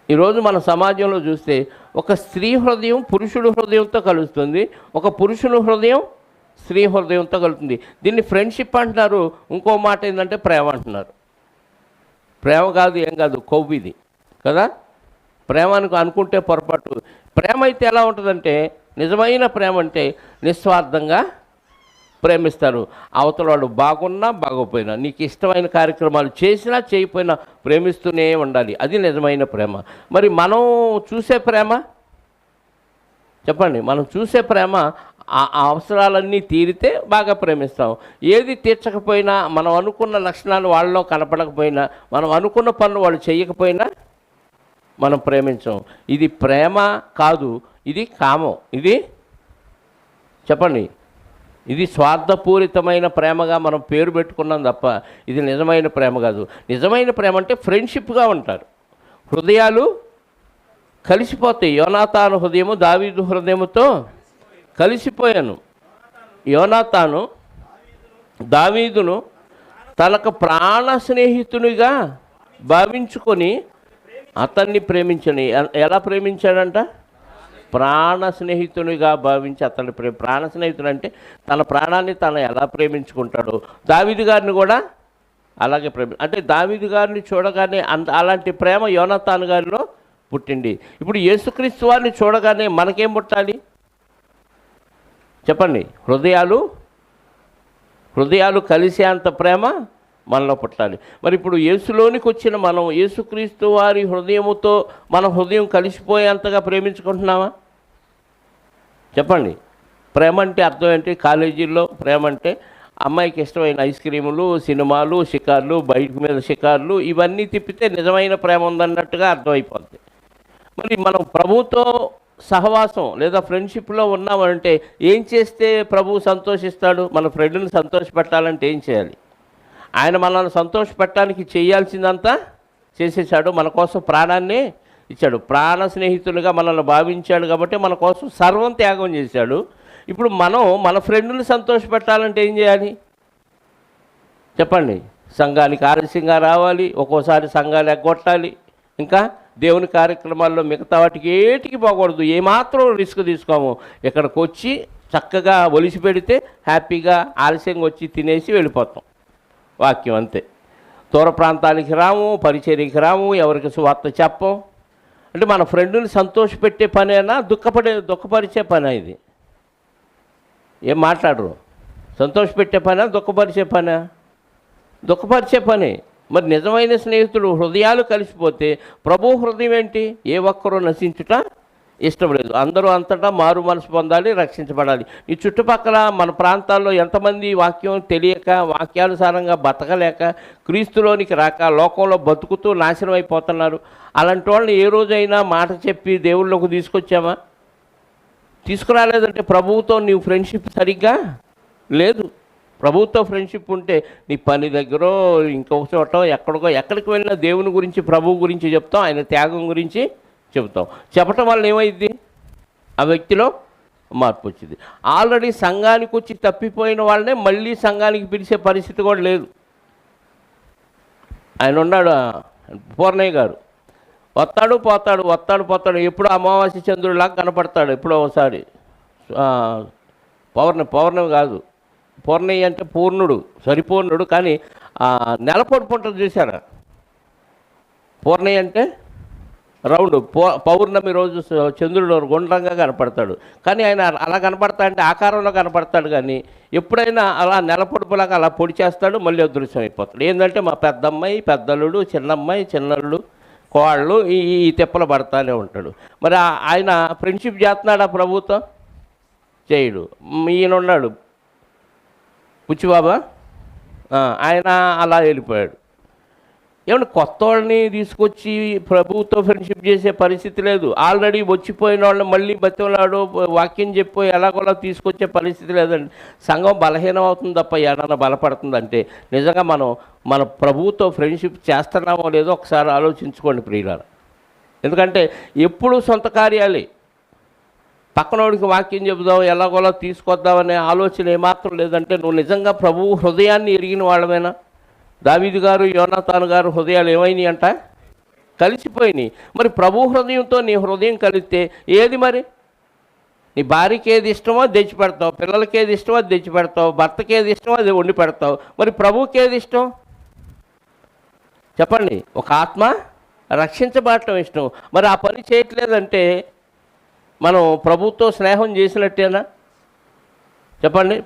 ఈరోజు మన సమాజంలో చూస్తే ఒక స్త్రీ హృదయం పురుషుడు హృదయంతో కలుస్తుంది, ఒక పురుషుని హృదయం స్త్రీ హృదయంతో కలుస్తుంది. దీన్ని ఫ్రెండ్షిప్ అంటున్నారు. ఇంకో మాట ఏంటంటే ప్రేమ అంటున్నారు. ప్రేమ కాదు, ఏం కాదు, కొవ్విది కదా. ప్రేమ అనుకుంటే పొరపాటు. ప్రేమ అయితే ఎలా ఉంటుందంటే, నిజమైన ప్రేమ అంటే నిస్వార్థంగా ప్రేమిస్తారు. అవతల వాడు బాగున్నా బాగోపోయినా, నీకు ఇష్టమైన కార్యక్రమాలు చేసినా చేయకపోయినా ప్రేమిస్తూనే ఉండాలి. అది నిజమైన ప్రేమ. మరి మనం చూసే ప్రేమ చెప్పండి. మనం చూసే ప్రేమ ఆ అవసరాలన్నీ తీరితే బాగా ప్రేమిస్తాం. ఏది తీర్చకపోయినా, మనం అనుకున్న లక్షణాలు వాళ్ళలో కనపడకపోయినా, మనం అనుకున్న పనులు వాళ్ళు చేయకపోయినా మనం ప్రేమించం. ఇది ప్రేమ కాదు, ఇది కామం. ఇది చెప్పండి, ఇది స్వార్థపూరితమైన ప్రేమగా మనం పేరు పెట్టుకున్నాం తప్ప ఇది నిజమైన ప్రేమ కాదు. నిజమైన ప్రేమ అంటే ఫ్రెండ్షిప్గా ఉంటారు, హృదయాలు కలిసిపోతాయి. యోనాతాను హృదయము దావీదు హృదయముతో కలిసిపోయాను. యోనాతాను దావీదును తనకు ప్రాణ స్నేహితునిగా భావించుకొని అతన్ని ప్రేమించని. ఎలా ప్రేమించాడంట? ప్రాణ స్నేహితునిగా భావించి అతన్ని ప్రాణ స్నేహితుడు అంటే తన ప్రాణాన్ని తను ఎలా ప్రేమించుకుంటాడో దావీదు గారిని కూడా అలాగే అంటే దావీదు గారిని చూడగానే అలాంటి ప్రేమ యోనాతాను గారిలో పుట్టింది. ఇప్పుడు యేసుక్రీస్తు వారిని చూడగానే మనకేం పుట్టాలి చెప్పండి? హృదయాలు కలిసే అంత ప్రేమ మనలో పుట్టాలి. మరి ఇప్పుడు యేసులోనికి వచ్చిన మనం యేసుక్రీస్తు వారి హృదయముతో మన హృదయం కలిసిపోయేంతగా ప్రేమించుకుంటున్నామా చెప్పండి? ప్రేమ అంటే అర్థం ఏంటి? కాలేజీల్లో ప్రేమ అంటే అమ్మాయికి ఇష్టమైన ఐస్ క్రీములు, సినిమాలు, షికార్లు, బైక్ మీద షికార్లు, ఇవన్నీ తిప్పితే నిజమైన ప్రేమ ఉందన్నట్టుగా అర్థమైపోద్ది. మరి మనం ప్రభుతో సహవాసం లేదా ఫ్రెండ్షిప్లో ఉన్నామంటే ఏం చేస్తే ప్రభువు సంతోషిస్తాడు? మన ఫ్రెండ్ని సంతోషపెట్టాలంటే ఏం చేయాలి? ఆయన మనల్ని సంతోషపెట్టడానికి చేయాల్సిందంతా చేసేసాడు. మన కోసం ప్రాణాన్ని ఇచ్చాడు. ప్రాణ స్నేహితులుగా మనల్ని భావించాడు కాబట్టి మన కోసం సర్వం త్యాగం చేశాడు. ఇప్పుడు మనం మన ఫ్రెండ్ని సంతోషపెట్టాలంటే ఏం చేయాలి చెప్పండి? సంఘానికి ఆలస్యంగా రావాలి, ఒక్కోసారి సంఘాలు ఎగ్గొట్టాలి, ఇంకా దేవుని కార్యక్రమాల్లో మిగతా వాటికి ఏటికి పోకూడదు, ఏమాత్రం రిస్క్ తీసుకోము. ఇక్కడికి వచ్చి చక్కగా ఒలిసి పెడితే హ్యాపీగా ఆలస్యంగా వచ్చి తినేసి వెళ్ళిపోతాం. వాక్యం అంతే. దూర ప్రాంతానికి రాము, పరిచర్యకి రాము, ఎవరికి సువార్త చెప్పం. అంటే మన ఫ్రెండ్ని సంతోషపెట్టే పనేనా దుఃఖపరిచే పనా? ఇది ఏం మాట్లాడరు? సంతోషపెట్టే పనా దుఃఖపరిచే పనా? దుఃఖపరిచే పని. మరి నిజమైన స్నేహితుడు హృదయాలు కలిసిపోతే ప్రభు హృదయం ఏంటి? ఏ ఒక్కరూ నశించుట ఇష్టం లేదు, అందరూ అంతటా మారు మనసు పొందాలి, రక్షించబడాలి. ఈ చుట్టుపక్కల మన ప్రాంతాల్లో ఎంతమంది వాక్యం తెలియక, వాక్యానుసారంగా బతకలేక, క్రీస్తులోనికి రాక లోకంలో బతుకుతూ నాశనం అయిపోతున్నారు. అలాంటి వాళ్ళని ఏ రోజైనా మాట చెప్పి దేవుళ్ళకు తీసుకొచ్చామా? తీసుకురాలేదంటే ప్రభువుతో నీవు ఫ్రెండ్షిప్ సరిగ్గా లేదు. ప్రభువుతో ఫ్రెండ్షిప్ ఉంటే నీ పని దగ్గర ఇంకొక చోట ఎక్కడికి వెళ్ళినా దేవుని గురించి, ప్రభువు గురించి చెప్తాం, ఆయన త్యాగం గురించి చెబుతాం. చెప్పటం వల్ల ఏమైంది? ఆ వ్యక్తిలో మార్పు వచ్చింది. ఆల్రెడీ సంఘానికి వచ్చి తప్పిపోయిన వాళ్ళనే మళ్ళీ సంఘానికి పిలిచే పరిస్థితి కూడా లేదు. ఆయన ఉన్నాడు పూర్ణయ్య గారు, వస్తాడు పోతాడు, ఎప్పుడో అమావాస్య చంద్రుడిలాగా కనపడతాడు. ఎప్పుడో ఒకసారి పౌర్ణమి కాదు, పూర్ణయ్య అంటే పూర్ణుడు, సరిపూర్ణుడు. కానీ నెలపొడుపు ఉంటుంది చూసారా? పూర్ణయ్య అంటే రౌండ్, పౌర్ణమి రోజు చంద్రుడు గుండ్రంగా కనపడతాడు. కానీ ఆయన అలా కనపడతా అంటే ఆకారంలో కనపడతాడు. కానీ ఎప్పుడైనా అలా నెలపొడుపులాగా అలా పొడి చేస్తాడు, మళ్ళీ అదృశ్యం అయిపోతాడు. ఏంటంటే మా పెద్దమ్మాయి, పెద్దల్లుడు, చిన్నమ్మాయి, చిన్నల్లుడు, కోళ్ళు ఈ తిప్పలు పడతానే ఉంటాడు. మరి ఆయన ఫ్రెండ్షిప్ చేస్తున్నాడు ఆ ప్రభుత్వం? చేయడు. ఈయన ఉన్నాడు పుచ్చిబాబా, ఆయన అలా వెళ్ళిపోయాడు. ఏమన్నా కొత్త వాళ్ళని తీసుకొచ్చి ప్రభువుతో ఫ్రెండ్షిప్ చేసే పరిస్థితి లేదు. ఆల్రెడీ వచ్చిపోయిన వాళ్ళని మళ్ళీ బతిమలాడు వాక్యం చెప్పి ఎలాగోలా తీసుకొచ్చే పరిస్థితి లేదండి. సంఘం బలహీనం అవుతుంది తప్ప ఏదైనా బలపడుతుందంటే నిజంగా మన ప్రభువుతో ఫ్రెండ్షిప్ చేస్తున్నామో లేదో ఒకసారి ఆలోచించుకోండి ప్రియులారా. ఎందుకంటే ఎప్పుడు సొంత కార్యాలే, పక్కనోడికి వాక్యం చెబుదాం, ఎలాగోలా తీసుకొద్దామనే ఆలోచన ఏమాత్రం లేదంటే నువ్వు నిజంగా ప్రభువు హృదయాన్ని ఎరిగిన వాళ్ళమేనా? దావీదు గారు, యోనాతాను గారు హృదయాలు ఏమైనాయి అంట? కలిసిపోయినాయి. మరి ప్రభు హృదయంతో నీ హృదయం కలిస్తే ఏది మరి? నీ భార్యకి ఏది ఇష్టమో అది తెచ్చి పెడతావు, పిల్లలకి ఏది ఇష్టమో అది తెచ్చి పెడతావు, భర్తకి ఏది ఇష్టమో అది వండి పెడతావు. మరి ప్రభువుకి ఏది ఇష్టం చెప్పండి? ఒక ఆత్మ రక్షించబడటం ఇష్టం. మరి ఆ పని చేయట్లేదంటే మనం ప్రభువుతో స్నేహం చేసినట్టేనా చెప్పండి?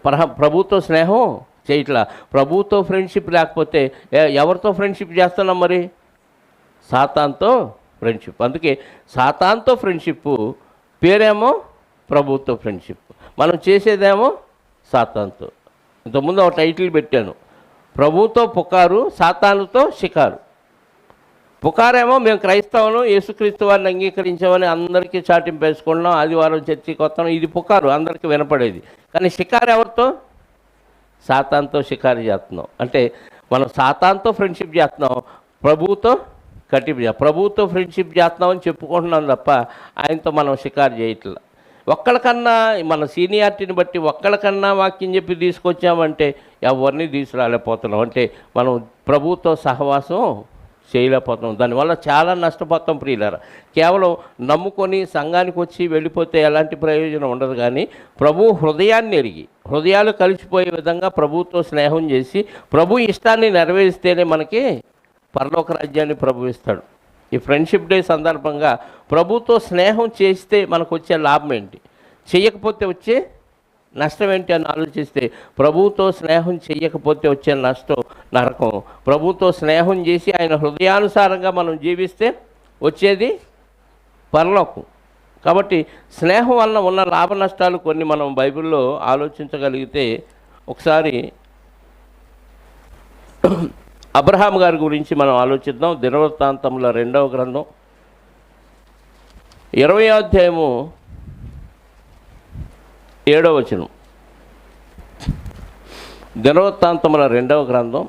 ప్రభువుతో స్నేహం చేయట్లా. ప్రభువుతో ఫ్రెండ్షిప్ లేకపోతే ఎవరితో ఫ్రెండ్షిప్ చేస్తున్నాం మరి? సాతాన్తో ఫ్రెండ్షిప్. అందుకే సాతాన్తో ఫ్రెండ్షిప్ పేరేమో ప్రభువుతో ఫ్రెండ్షిప్, మనం చేసేదేమో సాతాన్తో. ఇంతకుముందు ఒక టైటిల్ పెట్టాను, ప్రభువుతో పుకారు, సాతానుతో షికారు. పుకారేమో మేము క్రైస్తవులు, యేసుక్రీస్తు వారిని అంగీకరించామని అందరికీ చాటింపు వేసుకుంటున్నాం, ఆదివారం చర్చికి వస్తున్నాం, ఇది పుకారు అందరికీ వినపడేది. కానీ షికారు ఎవరితో? సాతాన్తో షికారు చేస్తున్నాం. అంటే మనం సాతాన్తో ఫ్రెండ్షిప్ చేస్తున్నాం, ప్రభువుతో ప్రభువుతో ఫ్రెండ్షిప్ చేస్తున్నామని చెప్పుకుంటున్నాం తప్ప ఆయనతో మనం షికారు చేయట్లా. ఒక్కళ్ళకన్నా మన సీనియారిటీని బట్టి ఒక్కళ్ళకన్నా వాక్యం చెప్పి తీసుకొచ్చామంటే ఎవరిని తీసుకురాలేకపోతున్నాం. అంటే మనం ప్రభువుతో సహవాసం చేయలేకపోతున్నాం. దానివల్ల చాలా నష్టపోతాం ప్రియులారా. కేవలం నమ్ముకొని సంఘానికి వచ్చి వెళ్ళిపోతే ఎలాంటి ప్రయోజనం ఉండదు. కానీ ప్రభు హృదయాన్ని ఎరిగి, హృదయాలు కలిసిపోయే విధంగా ప్రభువుతో స్నేహం చేసి ప్రభు ఇష్టాన్ని నెరవేరిస్తేనే మనకి పరలోక రాజ్యాన్ని ప్రభు ఇస్తాడు. ఈ ఫ్రెండ్షిప్ డే సందర్భంగా ప్రభుతో స్నేహం చేస్తే మనకు వచ్చే లాభం ఏంటి, చేయకపోతే వచ్చే నష్టం ఏంటి అని ఆలోచిస్తే ప్రభువుతో స్నేహం చేయకపోతే వచ్చే నష్టం నరకం. ప్రభువుతో స్నేహం చేసి ఆయన హృదయానుసారంగా మనం జీవిస్తే వచ్చేది పరలోకం. కాబట్టి స్నేహం వలన ఉన్న లాభ నష్టాలు కొన్ని మనం బైబిల్లో ఆలోచించగలిగితే ఒకసారి అబ్రహాం గారి గురించి మనం ఆలోచిద్దాం. దినవృత్తాంతంలో 2వ గ్రంథం 20వ అధ్యాయము 7వ వచనం, దినవృత్తాంతముల 2వ గ్రంథం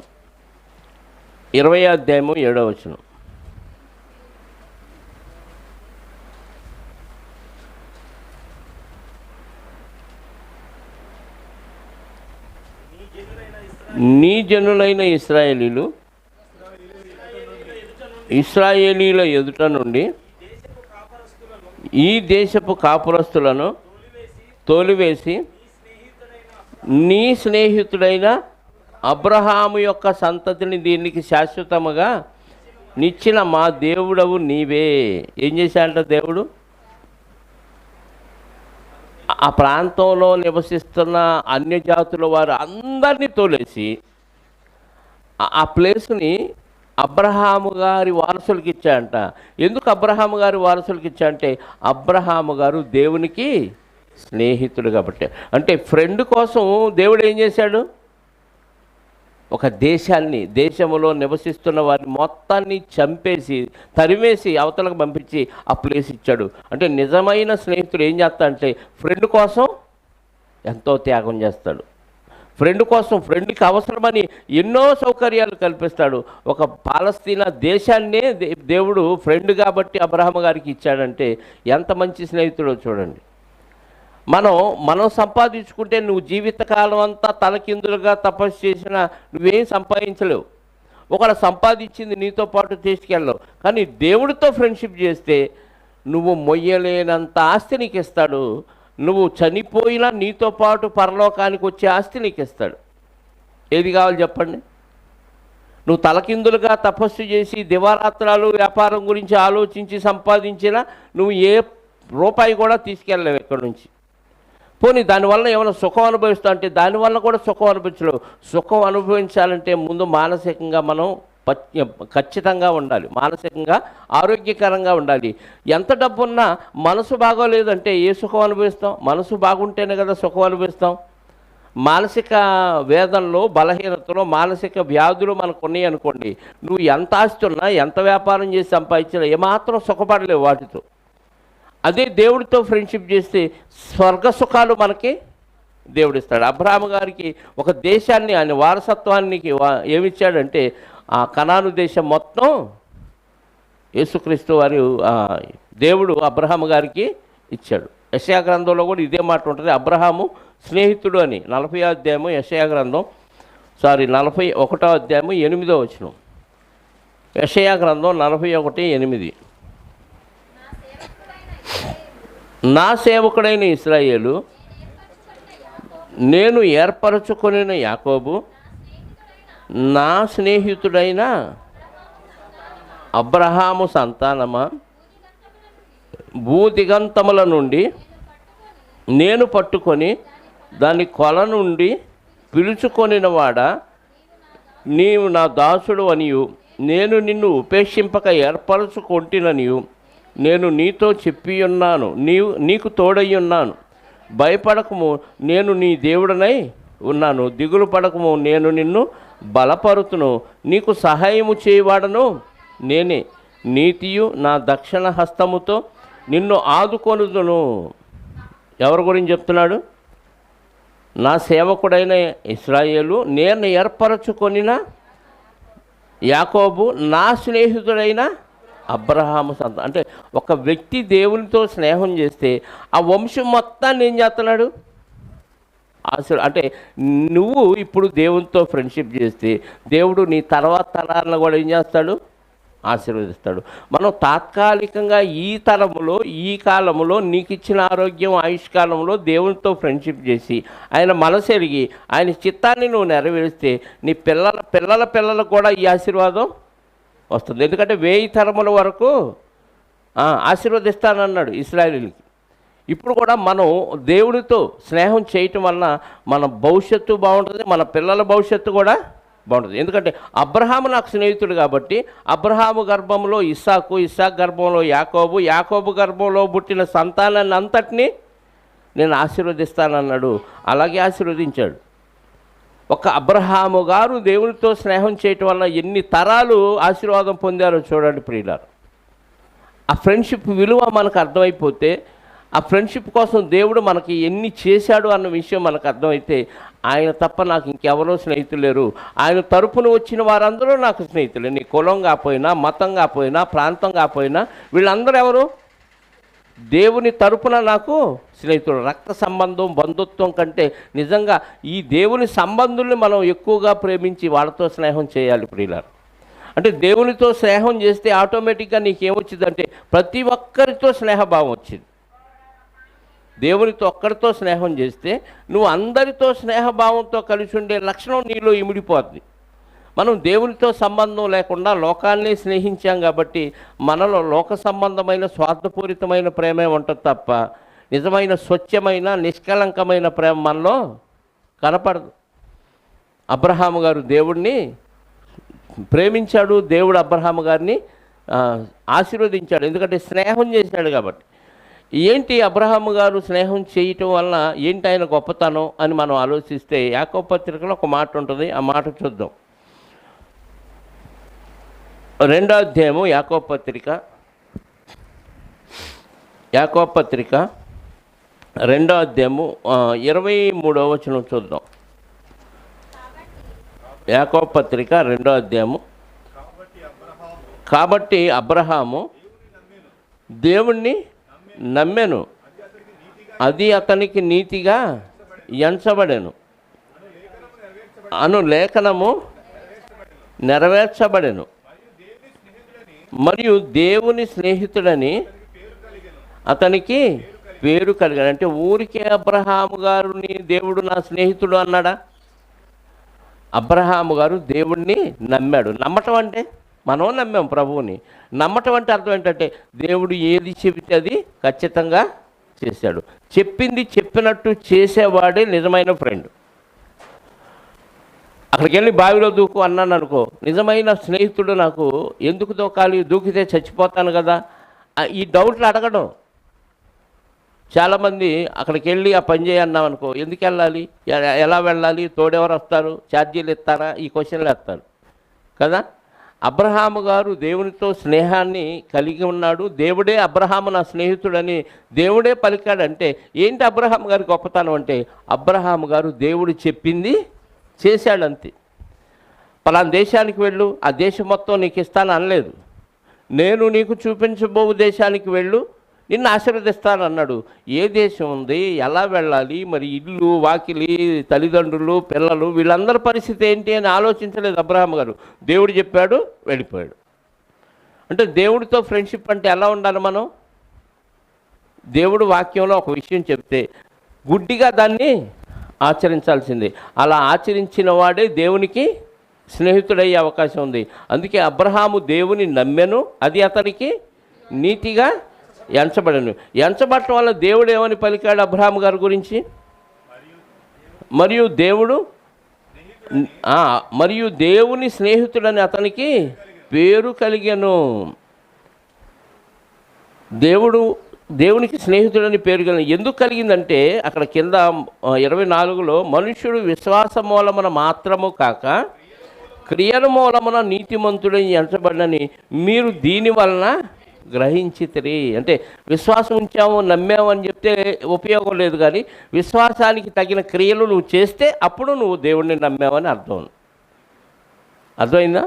20వ అధ్యాయము 7వ వచనం. నీ జనులైన ఇశ్రాయేలీల ఎదుట నుండి ఈ దేశపు కాపురస్తులను తోలివేసి నీ స్నేహితుడైన అబ్రహాము యొక్క సంతతిని దీనికి శాశ్వతముగా నిచ్చిన మా దేవుడవు నీవే. ఏం చేశాడంట దేవుడు? ఆ ప్రాంతంలో నివసిస్తున్న అన్యజాతుల వారు అందరినీ తోలేసి ఆ ప్లేస్ని అబ్రహాము గారి వారసులకి ఇచ్చాడంట. ఎందుకు అబ్రహాము గారి వారసులకి ఇచ్చాడంటే అబ్రహాము గారు దేవునికి స్నేహితుడు కాబట్టి. అంటే ఫ్రెండ్ కోసం దేవుడు ఏం చేశాడు? ఒక దేశంలో నివసిస్తున్న వారిని మొత్తాన్ని చంపేసి తరిమేసి అవతలకు పంపించి ఆ ప్లేస్ ఇచ్చాడు. అంటే నిజమైన స్నేహితుడు ఏం చేస్తాడంటే ఫ్రెండ్ కోసం ఎంతో త్యాగం చేస్తాడు. ఫ్రెండ్ కోసం, ఫ్రెండ్కి అవసరమని ఎన్నో సౌకర్యాలు కల్పిస్తాడు. ఒక పాలస్తీనా దేశాన్నే దేవుడు ఫ్రెండ్ కాబట్టి అబ్రహాము గారికి ఇచ్చాడంటే ఎంత మంచి స్నేహితుడో చూడండి. మనం సంపాదించుకుంటే నువ్వు జీవితకాలం అంతా తలకిందులుగా తపస్సు చేసినా నువ్వేం సంపాదించలేవు. ఒకవేళ సంపాదించింది నీతో పాటు తీసుకెళ్ళవు. కానీ దేవుడితో ఫ్రెండ్షిప్ చేస్తే నువ్వు మొయ్యలేనంత ఆస్తి నీకు ఇస్తాడు. నువ్వు చనిపోయినా నీతో పాటు పరలోకానికి వచ్చే ఆస్తి నీకు ఇస్తాడు. ఏది కావాలి చెప్పండి? నువ్వు తలకిందులుగా తపస్సు చేసి దివారాత్రాలు వ్యాపారం గురించి ఆలోచించి సంపాదించినా నువ్వు ఏ రూపాయి కూడా తీసుకెళ్ళలేవు ఇక్కడి నుంచి. పోనీ దానివల్ల ఏమైనా సుఖం అనుభవిస్తావు అంటే దానివల్ల కూడా సుఖం అనుభవించలేవు. సుఖం అనుభవించాలంటే ముందు మానసికంగా మనం ఖచ్చితంగా ఉండాలి, మానసికంగా ఆరోగ్యకరంగా ఉండాలి. ఎంత డబ్బున్నా మనసు బాగోలేదంటే ఏ సుఖం అనుభవిస్తాం? మనసు బాగుంటేనే కదా సుఖం అనుభవిస్తాం. మానసిక వేదనలో, బలహీనతలో, మానసిక వ్యాధులు మనకు ఉన్నాయి అనుకోండి, నువ్వు ఎంత ఆస్తి ఉన్నా, ఎంత వ్యాపారం చేసి సంపాదించినా ఏమాత్రం సుఖపడలేవు వాటితో. అదే దేవుడితో ఫ్రెండ్షిప్ చేస్తే స్వర్గ సుఖాలు మనకి దేవుడిస్తాడు. అబ్రహాము గారికి ఒక దేశాన్ని, ఆయన వారసత్వానికి ఏమిచ్చాడంటే ఆ కనాను దేశం మొత్తం యేసుక్రీస్తు వారి దేవుడు అబ్రహాము గారికి ఇచ్చాడు. యెషయా గ్రంథంలో కూడా ఇదే మాట ఉంటుంది, అబ్రహాము స్నేహితుడు అని. 40వ అధ్యాయము యెషయా గ్రంథం 41వ అధ్యాయము 8వ వచనం. యెషయా గ్రంథం 41:8. నా సేవకుడైన ఇశ్రాయేలు, నేను ఏర్పరచుకొనిన యాకోబు, నా స్నేహితుడైన అబ్రహాము సంతానమా, భూదిగంతముల నుండి నేను పట్టుకొని దాని కొల నుండి పిలుచుకొనినవాడా, నీవు నా దాసుడు అనియు నేను నిన్ను ఉపేక్షింపక ఏర్పరచుకొంటిననియు నేను నీతో చెప్పియున్నాను, నీకు తోడయ్యున్నాను. భయపడకము, నేను నీ దేవుడనై ఉన్నాను. దిగులు పడకము, నేను నిన్ను బలపరుతును. నీకు సహాయము చేయవాడను నేనే. నీతియు నా దక్షిణ హస్తముతో నిన్ను ఆదుకొనుదును. ఎవరి గురించి చెప్తున్నాడు? నా సేవకుడైన ఇశ్రాయేలు, నేను ఏర్పరచుకొనిన యాకోబు, నా స్నేహితుడైన అబ్రహాము సంతానం. అంటే ఒక వ్యక్తి దేవునితో స్నేహం చేస్తే ఆ వంశం మొత్తాన్ని ఏం చేస్తున్నాడు? అంటే నువ్వు ఇప్పుడు దేవునితో ఫ్రెండ్షిప్ చేస్తే దేవుడు నీ తర్వాత తరాలను కూడా ఏం చేస్తాడు? ఆశీర్వదిస్తాడు. మనం తాత్కాలికంగా ఈ తరములో, ఈ కాలంలో నీకు ఇచ్చిన ఆరోగ్యం, ఆయుష్కాలంలో దేవునితో ఫ్రెండ్షిప్ చేసి ఆయన మనసు ఎరిగి ఆయన చిత్తాన్ని నువ్వు నెరవేరిస్తే నీ పిల్లలకు కూడా ఈ ఆశీర్వాదం వస్తుంది. ఎందుకంటే 1000 తరముల వరకు ఆశీర్వదిస్తానన్నాడు ఇశ్రాయేలుకి. ఇప్పుడు కూడా మనం దేవుడితో స్నేహం చేయటం వలన మన భవిష్యత్తు బాగుంటుంది, మన పిల్లల భవిష్యత్తు కూడా బాగుంటుంది. ఎందుకంటే అబ్రహాము నాకు స్నేహితుడు కాబట్టి అబ్రహాము గర్భంలో ఇస్సాకు, ఇస్సాకు గర్భంలో యాకోబు, యాకోబు గర్భంలో పుట్టిన సంతానాన్ని అంతటినీ నేను ఆశీర్వదిస్తానన్నాడు. అలాగే ఆశీర్వదించాడు. ఒక అబ్రహాము గారు దేవునితో స్నేహం చేయటం వల్ల ఎన్ని తరాలు ఆశీర్వాదం పొందారో చూడండి ప్రియులారు. ఆ ఫ్రెండ్షిప్ విలువ మనకు అర్థమైపోతే ఆ ఫ్రెండ్షిప్ కోసం దేవుడు మనకి ఎన్ని చేశాడు అన్న విషయం మనకు అర్థమైతే ఆయన తప్ప నాకు ఇంకెవరో స్నేహితులు లేరు, ఆయన తరపున వచ్చిన వారందరూ నాకు స్నేహితులే. నీ కులం కాకపోయినా, మతం కాకపోయినా, ప్రాంతం కాకపోయినా, వీళ్ళందరూ ఎవరు? దేవుని తరపున నాకు స్నేహితుడు. రక్త సంబంధం, బంధుత్వం కంటే నిజంగా ఈ దేవుని సంబంధుల్ని మనం ఎక్కువగా ప్రేమించి వాళ్ళతో స్నేహం చేయాలి ప్రియులారా. అంటే దేవునితో స్నేహం చేస్తే ఆటోమేటిక్గా నీకేమొచ్చిందంటే ప్రతి ఒక్కరితో స్నేహభావం వచ్చింది. దేవునితో ఒక్కరితో స్నేహం చేస్తే నువ్వు అందరితో స్నేహభావంతో కలిసి ఉండే లక్షణం నీలో ఇమిడిపోతుంది. మనం దేవునితో సంబంధం లేకుండా లోకాన్ని స్నేహించాం కాబట్టి మనలో లోక సంబంధమైన స్వార్థపూరితమైన ప్రేమే ఉంటుంది తప్ప నిజమైన స్వచ్ఛమైన నిష్కలంకమైన ప్రేమ మనలో కనపడదు. అబ్రహాము గారు దేవుణ్ణి ప్రేమించాడు, దేవుడు అబ్రహాము గారిని ఆశీర్వదించాడు, ఎందుకంటే స్నేహం చేశాడు కాబట్టి. ఏంటి అబ్రహాము గారు స్నేహం చేయటం వలన ఏంటి ఆయన గొప్పతనం అని మనం ఆలోచిస్తే యాకోబు పత్రికలో ఒక మాట ఉంటుంది, ఆ మాట చూద్దాం. 2వ అధ్యాయము యాకోబు పత్రిక 2వ అధ్యాయము 23వ వచనం చూద్దాం. యాకోబు పత్రిక 2వ అధ్యాయము. కాబట్టి అబ్రహాము దేవుణ్ణి నమ్మెను, అది అతనికి నీతిగా ఎంచబడెను అను లేఖనము నెరవేర్చబడెను, మరియు దేవుని స్నేహితుడని అతనికి పేరు కలిగాడు. అంటే ఊరికే అబ్రహాము గారిని దేవుడు నా స్నేహితుడు అన్నాడా? అబ్రహాము గారు దేవుణ్ణి నమ్మాడు. నమ్మటం అంటే మనం నమ్మాం ప్రభువుని. నమ్మటం అంటే అర్థం ఏంటంటే దేవుడు ఏది చెబితే అది ఖచ్చితంగా చేశాడు. చెప్పింది చెప్పినట్టు చేసేవాడే నిజమైన ఫ్రెండ్. అక్కడికి వెళ్ళి బావిలో దూకు అన్నాను అనుకో, నిజమైన స్నేహితుడు నాకు ఎందుకు దూకాలి, దూకితే చచ్చిపోతాను కదా, ఈ డౌట్లు అడగడం. చాలామంది అక్కడికి వెళ్ళి ఆ పని చేయన్నాం అనుకో, ఎందుకు వెళ్ళాలి, ఎలా వెళ్ళాలి, తోడెవరు వస్తారు, ఛార్జీలు ఇస్తారా, ఈ క్వశ్చన్లు వేస్తారు కదా. అబ్రహాము గారు దేవునితో స్నేహాన్ని కలిగి ఉన్నాడు. దేవుడే అబ్రహాము నా స్నేహితుడని దేవుడే పలికాడంటే ఏంటి అబ్రహాము గారి గొప్పతనం అంటే అబ్రహాము గారు దేవుడు చెప్పింది చేశాడంతే. పలానా దేశానికి వెళ్ళు, ఆ దేశం మొత్తం నీకు ఇస్తాను అనలేదు. నేను నీకు చూపించబోవు దేశానికి వెళ్ళు, నిన్ను ఆశీర్వదిస్తాను అన్నాడు. ఏ దేశం ఉంది, ఎలా వెళ్ళాలి, మరి ఇల్లు వాకిలి తల్లిదండ్రులు పిల్లలు వీళ్ళందరి పరిస్థితి ఏంటి అని ఆలోచించలేదు అబ్రహాం గారు. దేవుడు చెప్పాడు, వెళ్ళిపోయాడు. అంటే దేవుడితో ఫ్రెండ్షిప్ అంటే ఎలా ఉండాలి మనం? దేవుడు వాక్యంలో ఒక విషయం చెప్తే గుడ్డిగా దాన్ని ఆచరించాల్సిందే. అలా ఆచరించిన వాడే దేవునికి స్నేహితుడయ్యే అవకాశం ఉంది. అందుకే అబ్రహాము దేవుని నమ్మెను, అది అతనికి నీతిగా ఎంచబడను. ఎంచబడటం వల్ల దేవుడు ఏమని పలికాడు అబ్రహాము గారి గురించి? మరియు దేవుని స్నేహితుడని అతనికి పేరు కలిగెను. దేవునికి స్నేహితుడని పేరు కలిగిన ఎందుకు కలిగిందంటే అక్కడ కింద 24లో మనుష్యుడు విశ్వాస మూలమున మాత్రము కాక క్రియల మూలమున నీతిమంతుడని ఎంచబడినని మీరు దీని వలన గ్రహించితిరి. అంటే విశ్వాసం ఉంచాము నమ్మాము అని చెప్తే ఉపయోగం లేదు, కానీ విశ్వాసానికి తగిన క్రియలు నువ్వు చేస్తే అప్పుడు నువ్వు దేవుణ్ణి నమ్మావని అర్థమైందా?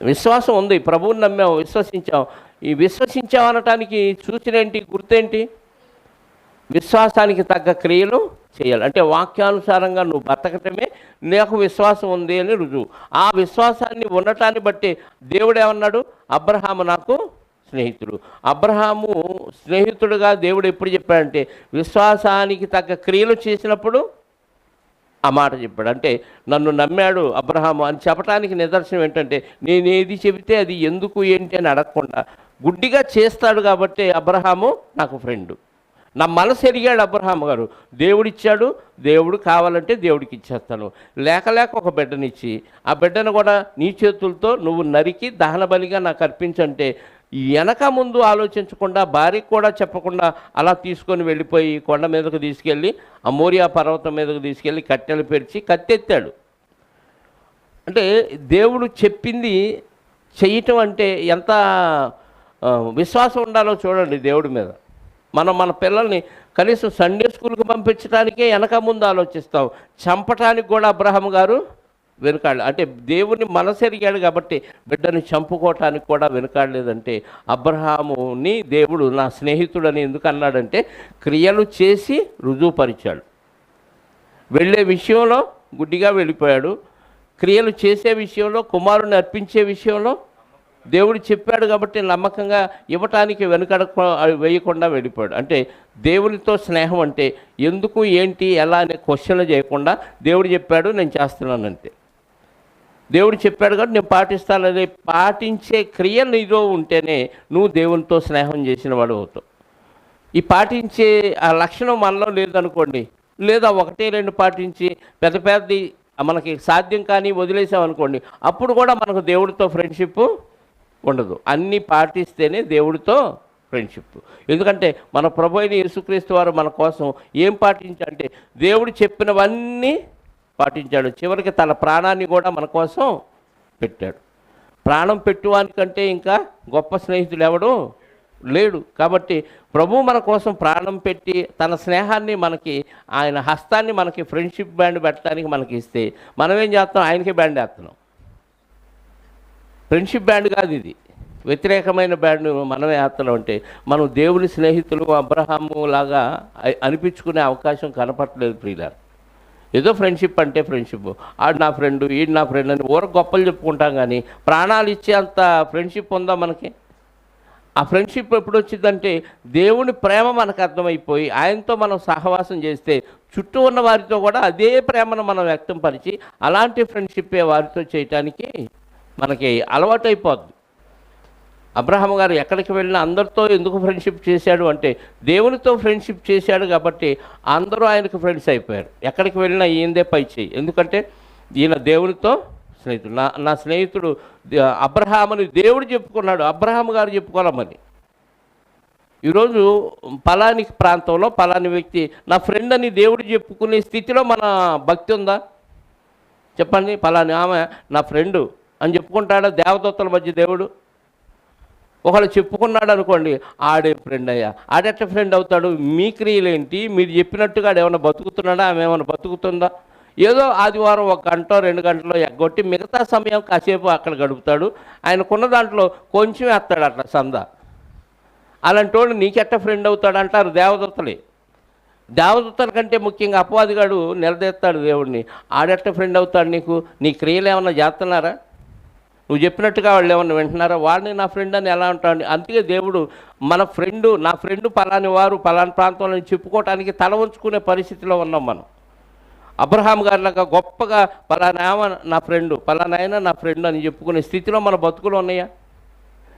విశ్వాసం ఉంది, ప్రభువుని నమ్మాము, విశ్వసించాము. ఈ విశ్వసించావు అనటానికి సూచనేంటి, గుర్తేంటి? విశ్వాసానికి తగ్గ క్రియలు చేయాలి. అంటే వాక్యానుసారంగా నువ్వు బతకటమే నాకు విశ్వాసం ఉంది అని రుజువు. ఆ విశ్వాసాన్ని ఉండటాన్ని బట్టి దేవుడు ఏమన్నాడు? అబ్రహాము నాకు స్నేహితుడు. అబ్రహాము స్నేహితుడుగా దేవుడు ఎప్పుడు చెప్పాడంటే విశ్వాసానికి తగ్గ క్రియలు చేసినప్పుడు ఆ మాట చెప్పాడు. అంటే నన్ను నమ్మాడు అబ్రహాము అని చెప్పడానికి నిదర్శనం ఏంటంటే నేను ఏది చెబితే అది ఎందుకు ఏంటి అని అడగకుండా గుడ్డిగా చేస్తాడు కాబట్టి అబ్రహాము నాకు ఫ్రెండు. నా మనసు ఎరిగాడు అబ్రహాము గారు. దేవుడిచ్చాడు, దేవుడు కావాలంటే దేవుడికి ఇచ్చేస్తాను, లేక ఒక బిడ్డనిచ్చి ఆ బిడ్డను కూడా నీ చేతులతో నువ్వు నరికి దహన బలిగా నాకు అర్పించంటే వెనక ముందు ఆలోచించకుండా భార్యకు కూడా చెప్పకుండా అలా తీసుకొని వెళ్ళిపోయి కొండ మీదకు తీసుకెళ్ళి ఆ మోరియా పర్వతం మీదకు తీసుకెళ్ళి కట్టెలు పెరిచి కత్తెత్తాడు. అంటే దేవుడు చెప్పింది చేయటం అంటే ఎంత విశ్వాసం ఉండాలో చూడండి దేవుడి మీద. మనం మన పిల్లల్ని కనీసం సండే స్కూల్కి పంపించడానికే వెనక ముందు ఆలోచిస్తాం. చంపటానికి కూడా అబ్రహాం గారు వెనుకాడలేదు. అంటే దేవుని మనసెరిగాడు కాబట్టి బిడ్డని చంపుకోవటానికి కూడా వెనుకాడలేదంటే అబ్రహాముని దేవుడు నా స్నేహితుడని ఎందుకు అన్నాడంటే క్రియలు చేసి రుజువుపరిచాడు. వెళ్ళే విషయంలో గుడ్డిగా వెళ్ళిపోయాడు, క్రియలు చేసే విషయంలో, కుమారుని అర్పించే విషయంలో దేవుడు చెప్పాడు కాబట్టి నమ్మకంగా ఇవ్వటానికి వేయకుండా వెళ్ళిపోయాడు. అంటే దేవునితో స్నేహం అంటే ఎందుకు, ఏంటి, ఎలా అనే క్వశ్చన్లు చేయకుండా దేవుడు చెప్పాడు నేను చేస్తున్నానంటే, దేవుడు చెప్పాడు కాబట్టి నేను పాటిస్తానని పాటించే క్రియ నీలో ఉంటేనే నువ్వు దేవునితో స్నేహం చేసిన వాడు అవుతావు. ఈ పాటించే ఆ లక్షణం మనలో లేదనుకోండి, లేదా 1-2 పాటించి పెద్ద పెద్దది మనకి సాధ్యం కానీ వదిలేసామనుకోండి, అప్పుడు కూడా మనకు దేవుడితో ఫ్రెండ్షిప్ ఉండదు. అన్నీ పాటిస్తేనే దేవుడితో ఫ్రెండ్షిప్. ఎందుకంటే మన ప్రభు అయిన యేసుక్రీస్తు వారు మన కోసం ఏం పాటించాడంటే దేవుడు చెప్పినవన్నీ పాటించాడు. చివరికి తన ప్రాణాన్ని కూడా మన కోసం పెట్టాడు. ప్రాణం పెట్టువానికంటే ఇంకా గొప్ప స్నేహితుడు ఎవడు లేడు. కాబట్టి ప్రభు మన కోసం ప్రాణం పెట్టి తన స్నేహాన్ని మనకి, ఆయన హస్తాన్ని మనకి ఫ్రెండ్షిప్ బ్యాండ్ పెట్టడానికి మనకి ఇస్తే మనం ఏం చేస్తాం? ఆయనకే బ్యాండ్ వేస్తున్నాం. ఫ్రెండ్షిప్ బ్యాండ్ కాదు ఇది, వ్యతిరేకమైన బ్యాండ్ మనమే వేస్తున్నాం. అంటే మనం దేవుని స్నేహితులు అబ్రహాము లాగా అనిపించుకునే అవకాశం కనపడలేదు ప్రియులారా. ఏదో ఫ్రెండ్షిప్ అంటే ఫ్రెండ్షిప్, ఆడు నా ఫ్రెండ్, ఈడు నా ఫ్రెండ్ అని ఊర గొప్పలు చెప్పుకుంటాం. కానీ ప్రాణాలు ఇచ్చే అంత ఫ్రెండ్షిప్ ఉందా మనకి? ఆ ఫ్రెండ్షిప్ ఎప్పుడు వచ్చిందంటే దేవుని ప్రేమ మనకు అర్థమైపోయి ఆయనతో మనం సహవాసం చేస్తే చుట్టూ ఉన్న వారితో కూడా అదే ప్రేమను మనం వ్యక్తంపరిచి అలాంటి ఫ్రెండ్షిప్పే వారితో చేయటానికి మనకి అలవాటు అయిపోద్ది. అబ్రహాం గారు ఎక్కడికి వెళ్ళినా అందరితో ఎందుకు ఫ్రెండ్షిప్ చేశాడు అంటే దేవునితో ఫ్రెండ్షిప్ చేశాడు కాబట్టి అందరూ ఆయనకు ఫ్రెండ్స్ అయిపోయారు. ఎక్కడికి వెళ్ళినా ఈయనదే పై చేయి. ఎందుకంటే ఈయన దేవునితో స్నేహితుడు. నా స్నేహితుడు అబ్రహామని దేవుడు చెప్పుకున్నాడు, అబ్రహాం గారు చెప్పుకోవాలమని. ఈరోజు పలాని ప్రాంతంలో పలాని వ్యక్తి నా ఫ్రెండ్ అని దేవుడు చెప్పుకునే స్థితిలో మన భక్తి ఉందా చెప్పండి? పలాని ఆమె నా ఫ్రెండు అని చెప్పుకుంటాడా దేవదూతల మధ్య దేవుడు? ఒకళ్ళు చెప్పుకున్నాడు అనుకోండి, ఆడే ఫ్రెండ్ అయ్యా. ఆడెట్ట ఫ్రెండ్ అవుతాడు? మీ క్రియలేంటి? మీరు చెప్పినట్టుగా ఏమైనా బతుకుతున్నాడా? ఆమె ఏమైనా బతుకుతుందా? ఏదో ఆదివారం 1 గంట 2 గంటలో ఎగ్గొట్టి మిగతా సమయం కాసేపు అక్కడ గడుపుతాడు. ఆయనకున్న దాంట్లో కొంచెం వేస్తాడు అట్లా సందా. అలాంటి వాడు నీకెట్ట ఫ్రెండ్ అవుతాడు అంటారు దేవదూతలే. దేవదూతల కంటే ముఖ్యంగా అపవాదిగాడు నిలదీస్తాడు దేవుడిని. ఆడెట్ట ఫ్రెండ్ అవుతాడు నీకు? నీ క్రియలు ఏమన్నా చేస్తున్నారా? నువ్వు చెప్పినట్టుగా వాళ్ళు ఏమన్నా వింటున్నారా? వాడిని నా ఫ్రెండ్ అని ఎలా ఉంటాడు? అందుకే దేవుడు మన ఫ్రెండు, నా ఫ్రెండు పలాని వారు పలాని ప్రాంతంలో చెప్పుకోవటానికి తల ఉంచుకునే పరిస్థితిలో ఉన్నాం మనం. అబ్రహాం గారిలాగా గొప్పగా పలానా నా ఫ్రెండు, పలానాయన నా ఫ్రెండ్ అని చెప్పుకునే స్థితిలో మన బతుకులు ఉన్నాయా?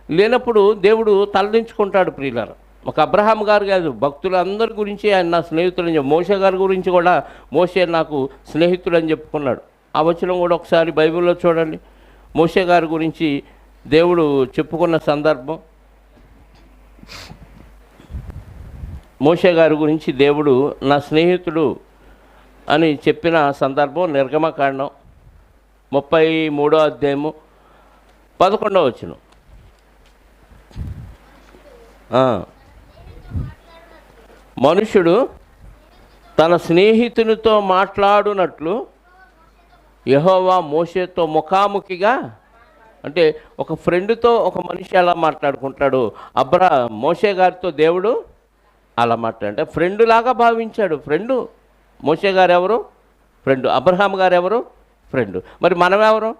లేనప్పుడు దేవుడు తలదించుకుంటాడు ప్రియులారా. ఒక అబ్రహాం గారు కాదు, భక్తులందరి గురించి ఆయన నా స్నేహితుడు అని. మోషే గారి గురించి కూడా మోషే నాకు స్నేహితుడు అని చెప్పుకున్నాడు. ఆ వచనం కూడా ఒకసారి బైబిల్లో చూడండి. మోషే గారి గురించి దేవుడు చెప్పుకున్న సందర్భం, మోషే గారి గురించి దేవుడు నా స్నేహితుడు అని చెప్పిన సందర్భం నిర్గమకాండం 33వ అధ్యాయము 11వ వచనం. మనుషుడు తన స్నేహితునితో మాట్లాడునట్లు యెహోవా మోషేతో ముఖాముఖిగా, అంటే ఒక ఫ్రెండ్తో ఒక మనిషి ఎలా మాట్లాడుకుంటాడు, మోషే గారితో దేవుడు అలా మాట్లాడంటే ఫ్రెండ్ లాగా భావించాడు. ఫ్రెండు మోషే గారు ఎవరు? ఫ్రెండ్. అబ్రహాం గారు ఎవరు? ఫ్రెండ్. మరి మనం ఎవరు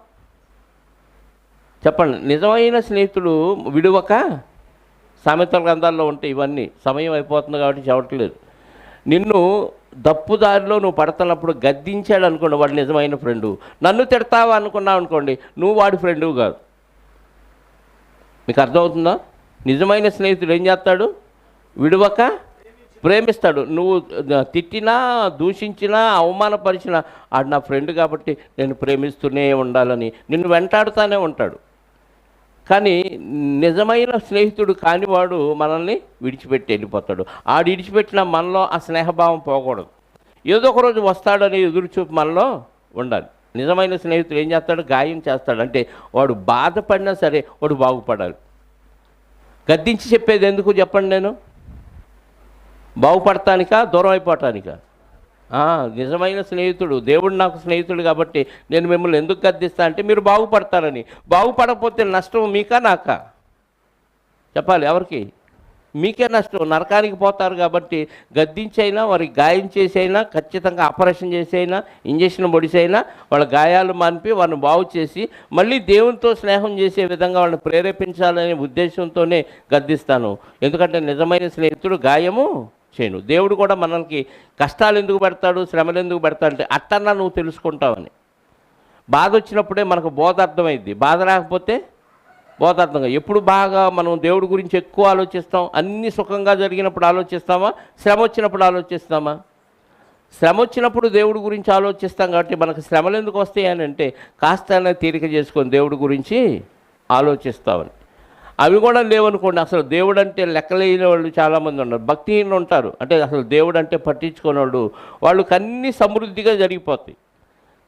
చెప్పండి? నిజమైన స్నేహితుడు విడువక, సామెతల గ్రంథాల్లో ఉంటాయి ఇవన్నీ. సమయం అయిపోతుంది కాబట్టి చెప్పట్లేదు. నిన్ను దప్పుదారిలో నువ్వు పడుతున్నప్పుడు గద్దించాడు అనుకోండి, వాడు నిజమైన ఫ్రెండు. నన్ను తిడతావా అనుకున్నావు అనుకోండి, నువ్వు వాడి ఫ్రెండు కాదు. మీకు అర్థమవుతుందా? నిజమైన స్నేహితుడు ఏం చేస్తాడు? విడువక ప్రేమిస్తాడు. నువ్వు తిట్టినా, దూషించినా, అవమానపరిచినా ఆడు నా ఫ్రెండ్ కాబట్టి నేను ప్రేమిస్తూనే ఉండాలని నిన్ను వెంటాడుతూనే ఉంటాడు. కానీ నిజమైన స్నేహితుడు కానివాడు మనల్ని విడిచిపెట్టి వెళ్ళిపోతాడు. ఆడు విడిచిపెట్టిన మనలో ఆ స్నేహభావం పోకూడదు. ఏదో ఒక రోజు వస్తాడని ఎదురుచూపు మనలో ఉండాలి. నిజమైన స్నేహితుడు ఏం చేస్తాడు? గాయం చేస్తాడు. అంటే వాడు బాధపడినా సరే వాడు బాగుపడాలి. గద్దించి చెప్పేది ఎందుకు చెప్పండి? నేను బాగుపడటానికా దూరం అయిపోవటానికా? నిజమైన స్నేహితుడు, దేవుడు నాకు స్నేహితుడు కాబట్టి నేను మిమ్మల్ని ఎందుకు గద్దిస్తా అంటే మీరు బాగుపడతారని. బాగుపడకపోతే నష్టం మీకా నాకా? చెప్పాలి ఎవరికి? మీకే నష్టం, నరకానికి పోతారు. కాబట్టి గద్దించైనా వారికి గాయం చేసైనా, ఖచ్చితంగా ఆపరేషన్ చేసైనా, ఇంజక్షన్ పొడిసైనా వాళ్ళ గాయాలు మానిపి వాళ్ళని బాగు చేసి మళ్ళీ దేవునితో స్నేహం చేసే విధంగా వాళ్ళని ప్రేరేపించాలనే ఉద్దేశంతోనే గద్దిస్తాను. ఎందుకంటే నిజమైన స్నేహితుడు గాయము చేయను. దేవుడు కూడా మనకి కష్టాలు ఎందుకు పెడతాడు, శ్రమలు ఎందుకు పెడతాడు అంటే అట్టన్నా నువ్వు తెలుసుకుంటావని. బాధ వచ్చినప్పుడే మనకు బోధ అర్థమైంది, బాధ రాకపోతే బోధార్థంగా. ఎప్పుడు బాగా మనం దేవుడి గురించి ఎక్కువ ఆలోచిస్తాం? అన్నీ సుఖంగా జరిగినప్పుడు ఆలోచిస్తామా, శ్రమ వచ్చినప్పుడు ఆలోచిస్తామా? శ్రమ వచ్చినప్పుడు దేవుడి గురించి ఆలోచిస్తాం. కాబట్టి మనకు శ్రమలు ఎందుకు వస్తాయి అని అంటే కాస్త తీరిక చేసుకొని దేవుడి గురించి ఆలోచిస్తామని. అవి కూడా లేవనుకోండి, అసలు దేవుడు అంటే లెక్కలేని వాళ్ళు చాలామంది ఉన్నారు. భక్తిహీనులు ఉంటారు, అంటే అసలు దేవుడు అంటే పట్టించుకునే వాళ్ళు, వాళ్ళకి అన్నీ సమృద్ధిగా జరిగిపోతాయి.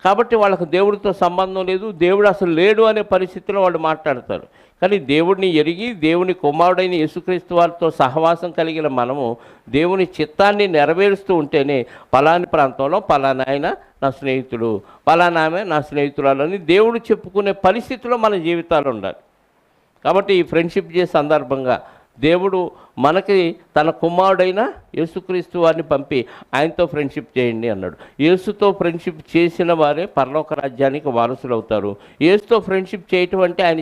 కాబట్టి వాళ్ళకు దేవుడితో సంబంధం లేదు, దేవుడు అసలు లేడు అనే పరిస్థితిలో వాళ్ళు మాట్లాడతారు. కానీ దేవుడిని ఎరిగి దేవుని కుమారుడైన యేసుక్రీస్తు వారితో సహవాసం కలిగిన మనము దేవుని చిత్తాన్ని నెరవేరుస్తూ ఉంటేనే పలాని ప్రాంతంలో పలానా ఆయన నా స్నేహితుడు, పలానా ఆమె నా స్నేహితురాలని దేవుడు చెప్పుకునే పరిస్థితిలో మన జీవితాలు ఉండాలి. కాబట్టి ఈ ఫ్రెండ్షిప్ డే సందర్భంగా దేవుడు మనకి తన కుమారుడైన యేసుక్రీస్తు వారిని పంపి ఆయనతో ఫ్రెండ్షిప్ చేయండి అన్నాడు. యేసుతో ఫ్రెండ్షిప్ చేసిన వారే పరలోక రాజ్యానికి వారసులు అవుతారు. యేసుతో ఫ్రెండ్షిప్ చేయటం అంటే ఆయన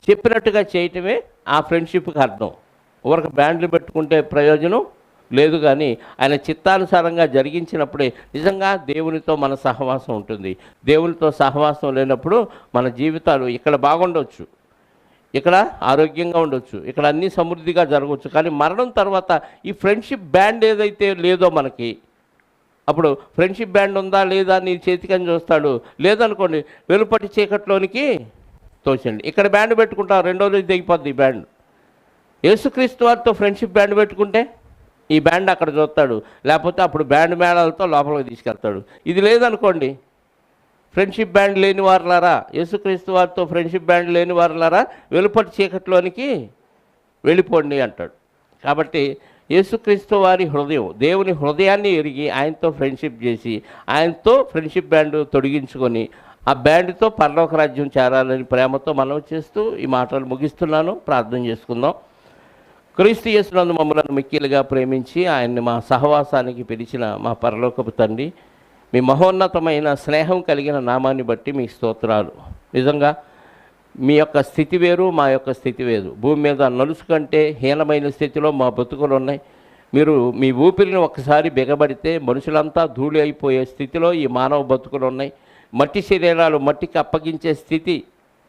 చెప్పినట్టుగా చేయటమే ఆ ఫ్రెండ్షిప్కి అర్థం. ఊరికి బ్యాండ్లు పెట్టుకుంటే ప్రయోజనం లేదు, కానీ ఆయన చిత్తానుసారంగా జరిగించినప్పుడే నిజంగా దేవునితో మన సహవాసం ఉంటుంది. దేవునితో సహవాసం లేనప్పుడు మన జీవితాలు ఇక్కడ బాగుండవచ్చు, ఇక్కడ ఆరోగ్యంగా ఉండొచ్చు, ఇక్కడ అన్నీ సమృద్ధిగా జరగవచ్చు, కానీ మరణం తర్వాత ఈ ఫ్రెండ్షిప్ బ్యాండ్ ఏదైతే లేదో మనకి, అప్పుడు ఫ్రెండ్షిప్ బ్యాండ్ ఉందా లేదా నీ చేతికని చూస్తాడు. లేదనుకోండి వెలుపటి చీకట్లోనికి తోచండి. ఇక్కడ బ్యాండ్ పెట్టుకుంటా, రెండో రోజు దిగిపోద్ది ఈ బ్యాండ్. యేసుక్రీస్తు వారితో ఫ్రెండ్షిప్ బ్యాండ్ పెట్టుకుంటే ఈ బ్యాండ్ అక్కడ చూస్తాడు, లేకపోతే అప్పుడు బ్యాండ్ మేళాలతో లోపలికి తీసుకెళ్తాడు. ఇది లేదనుకోండి, ఫ్రెండ్షిప్ బ్యాండ్ లేని వారులారా, యేసుక్రీస్తు వారితో ఫ్రెండ్షిప్ బ్యాండ్ లేని వారులారా వెలుపటి చీకట్లోనికి వెళ్ళిపోండి అంటాడు. కాబట్టి యేసుక్రీస్తు వారి హృదయం, దేవుని హృదయాన్ని ఎరిగి ఆయనతో ఫ్రెండ్షిప్ చేసి ఆయనతో ఫ్రెండ్షిప్ బ్యాండ్ తొడిగించుకొని ఆ బ్యాండ్తో పరలోక రాజ్యం చేరాలని ప్రేమతో మనవి చేస్తూ ఈ మాటలు ముగిస్తున్నాను. ప్రార్థన చేసుకుందాం. క్రీస్తు యేసునందు మమ్మల్ని మిక్కిలిగా ప్రేమించి ఆయన్ని మా సహవాసానికి పిలిచిన మా పరలోకపు తండ్రి, మీ మహోన్నతమైన స్నేహం కలిగిన నామాన్ని బట్టి మీ స్తోత్రాలు. నిజంగా మీ యొక్క స్థితి వేరు, మా యొక్క స్థితి వేరు. భూమి మీద నలుసు కంటే హీనమైన స్థితిలో మా బతుకులు ఉన్నాయి. మీరు మీ ఊపిరిని ఒకసారి బిగబడితే మనుషులంతా ధూళి అయిపోయే స్థితిలో ఈ మానవ బతుకులు ఉన్నాయి. మట్టి శరీరాలు మట్టికి అప్పగించే స్థితి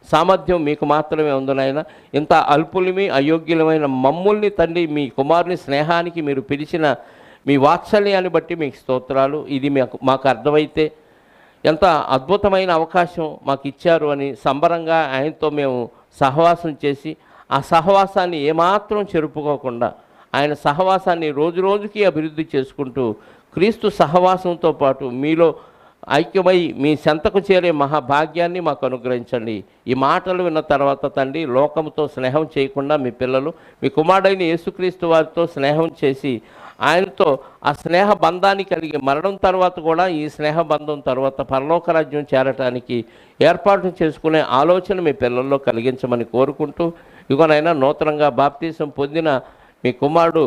సామర్థ్యం మీకు మాత్రమే ఉంది నాయన. ఇంత అల్పులమి అయోగ్యులమైన మమ్ముల్ని తండ్రి మీ కుమారుని స్నేహానికి మీరు పిలిచిన మీ వాత్సల్యాన్ని బట్టి మీకు స్తోత్రాలు. ఇది మాకు అర్థమైతే ఎంత అద్భుతమైన అవకాశం మాకు ఇచ్చారు అని సంబరంగా ఆయనతో మేము సహవాసం చేసి ఆ సహవాసాన్ని ఏమాత్రం చెరుపుకోకుండా ఆయన సహవాసాన్ని రోజు రోజుకి అభివృద్ధి చేసుకుంటూ క్రీస్తు సహవాసంతో పాటు మీలో ఐక్యమై మీ చెంతకు చేరే మహాభాగ్యాన్ని మాకు అనుగ్రహించండి. ఈ మాటలు విన్న తర్వాత తండ్రి, లోకంతో స్నేహం చేయకుండా మీ పిల్లలు మీ కుమారుడైన యేసుక్రీస్తు వారితో స్నేహం చేసి ఆయనతో ఆ స్నేహ బంధాన్ని కలిగి మరణం తర్వాత కూడా ఈ స్నేహ బంధం తర్వాత పరలోక రాజ్యం చేరటానికి ఏర్పాటు చేసుకునే ఆలోచన మీ పిల్లల్లో కలిగించమని కోరుకుంటూ, ఇగోనైనా నూతనంగా బాప్తీసం పొందిన మీ కుమారుడు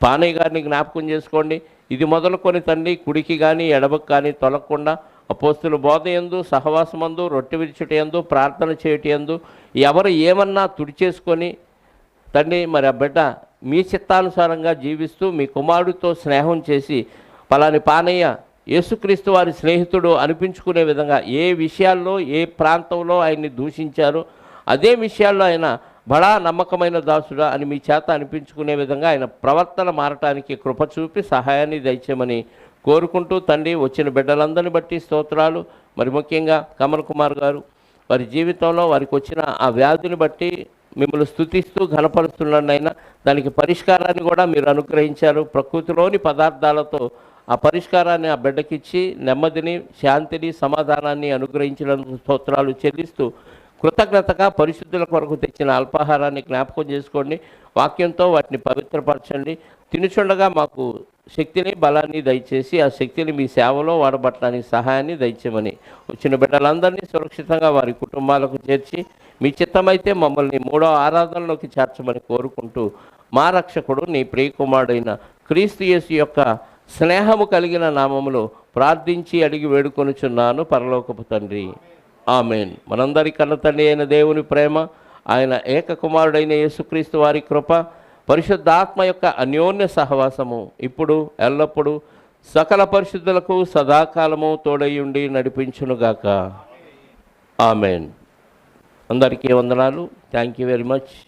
పానయ్య గారిని జ్ఞాపకం చేసుకోండి. ఇది మొదలుకొని తండ్రి కుడికి కానీ ఎడమకు కానీ తొలగకుండా అపోస్తుల బోధ యందు, సహవాసమందు, రొట్టె విరుచుట యందు, ప్రార్థన చేయట యందు ఎవరు ఏమన్నా తుడిచేసుకొని తండ్రి మరి ఆ బిడ్డ మీ చిత్తానుసారంగా జీవిస్తూ మీ కుమారుడితో స్నేహం చేసి పలాని పానయ్య యేసుక్రీస్తు వారి స్నేహితుడు అనిపించుకునే విధంగా ఏ విషయాల్లో ఏ ప్రాంతంలో ఆయన్ని దూషించారో అదే విషయాల్లో ఆయన బడా నమ్మకమైన దాసుడా అని మీ చేత అనిపించుకునే విధంగా ఆయన ప్రవర్తన మారటానికి కృప చూపి సహాయాన్ని దయచేయమని కోరుకుంటూ తండ్రి, వచ్చిన బిడ్డలందరిని బట్టి స్తోత్రాలు. మరి ముఖ్యంగా కమల్ కుమార్ గారు వారి జీవితంలో వారికి వచ్చిన ఆ వ్యాధిని బట్టి మిమ్మల్ని స్తుతిస్తూ ఘనపరుస్తున్నాను అయినా దానికి పరిష్కారాన్ని కూడా మీరు అనుగ్రహించారు. ప్రకృతిలోని పదార్థాలతో ఆ పరిష్కారాన్ని ఆ బిడ్డకిచ్చి నెమ్మదిని, శాంతిని, సమాధానాన్ని అనుగ్రహించినందుకు స్తోత్రాలు చెల్లిస్తూ కృతజ్ఞతగా పరిశుద్ధుల కొరకు తెచ్చిన అల్పాహారాన్ని జ్ఞాపకం చేసుకోండి. వాక్యంతో వాటిని పవిత్రపరచండి. తినుచుండగా మాకు శక్తిని బలాన్ని దయచేసి ఆ శక్తిని మీ సేవలో వాడబట్టడానికి సహాయాన్ని దయచేయమని, వచ్చిన బిడ్డలందరినీ సురక్షితంగా వారి కుటుంబాలకు చేర్చి మీ చిత్తమైతే మమ్మల్ని మూడో ఆరాధనలోకి చేర్చమని కోరుకుంటూ, మా రక్షకుడు నీ ప్రియకుమారుడైన క్రీస్తు యేసు యొక్క స్నేహము కలిగిన నామములో ప్రార్థించి అడిగి వేడుకొనుచున్నాను పరలోకపు తండ్రి. ఆమెన్. మనందరి కన్న తండ్రి అయిన దేవుని ప్రేమ, ఆయన ఏకకుమారుడైన యేసుక్రీస్తు వారి కృప, పరిశుద్ధాత్మ యొక్క అన్యోన్య సహవాసము ఇప్పుడు ఎల్లప్పుడూ సకల పరిశుద్ధులకు సదాకాలము తోడయుండి నడిపించునుగాక. ఆమెన్. అందరికీ వందనాలు. Thank you very much.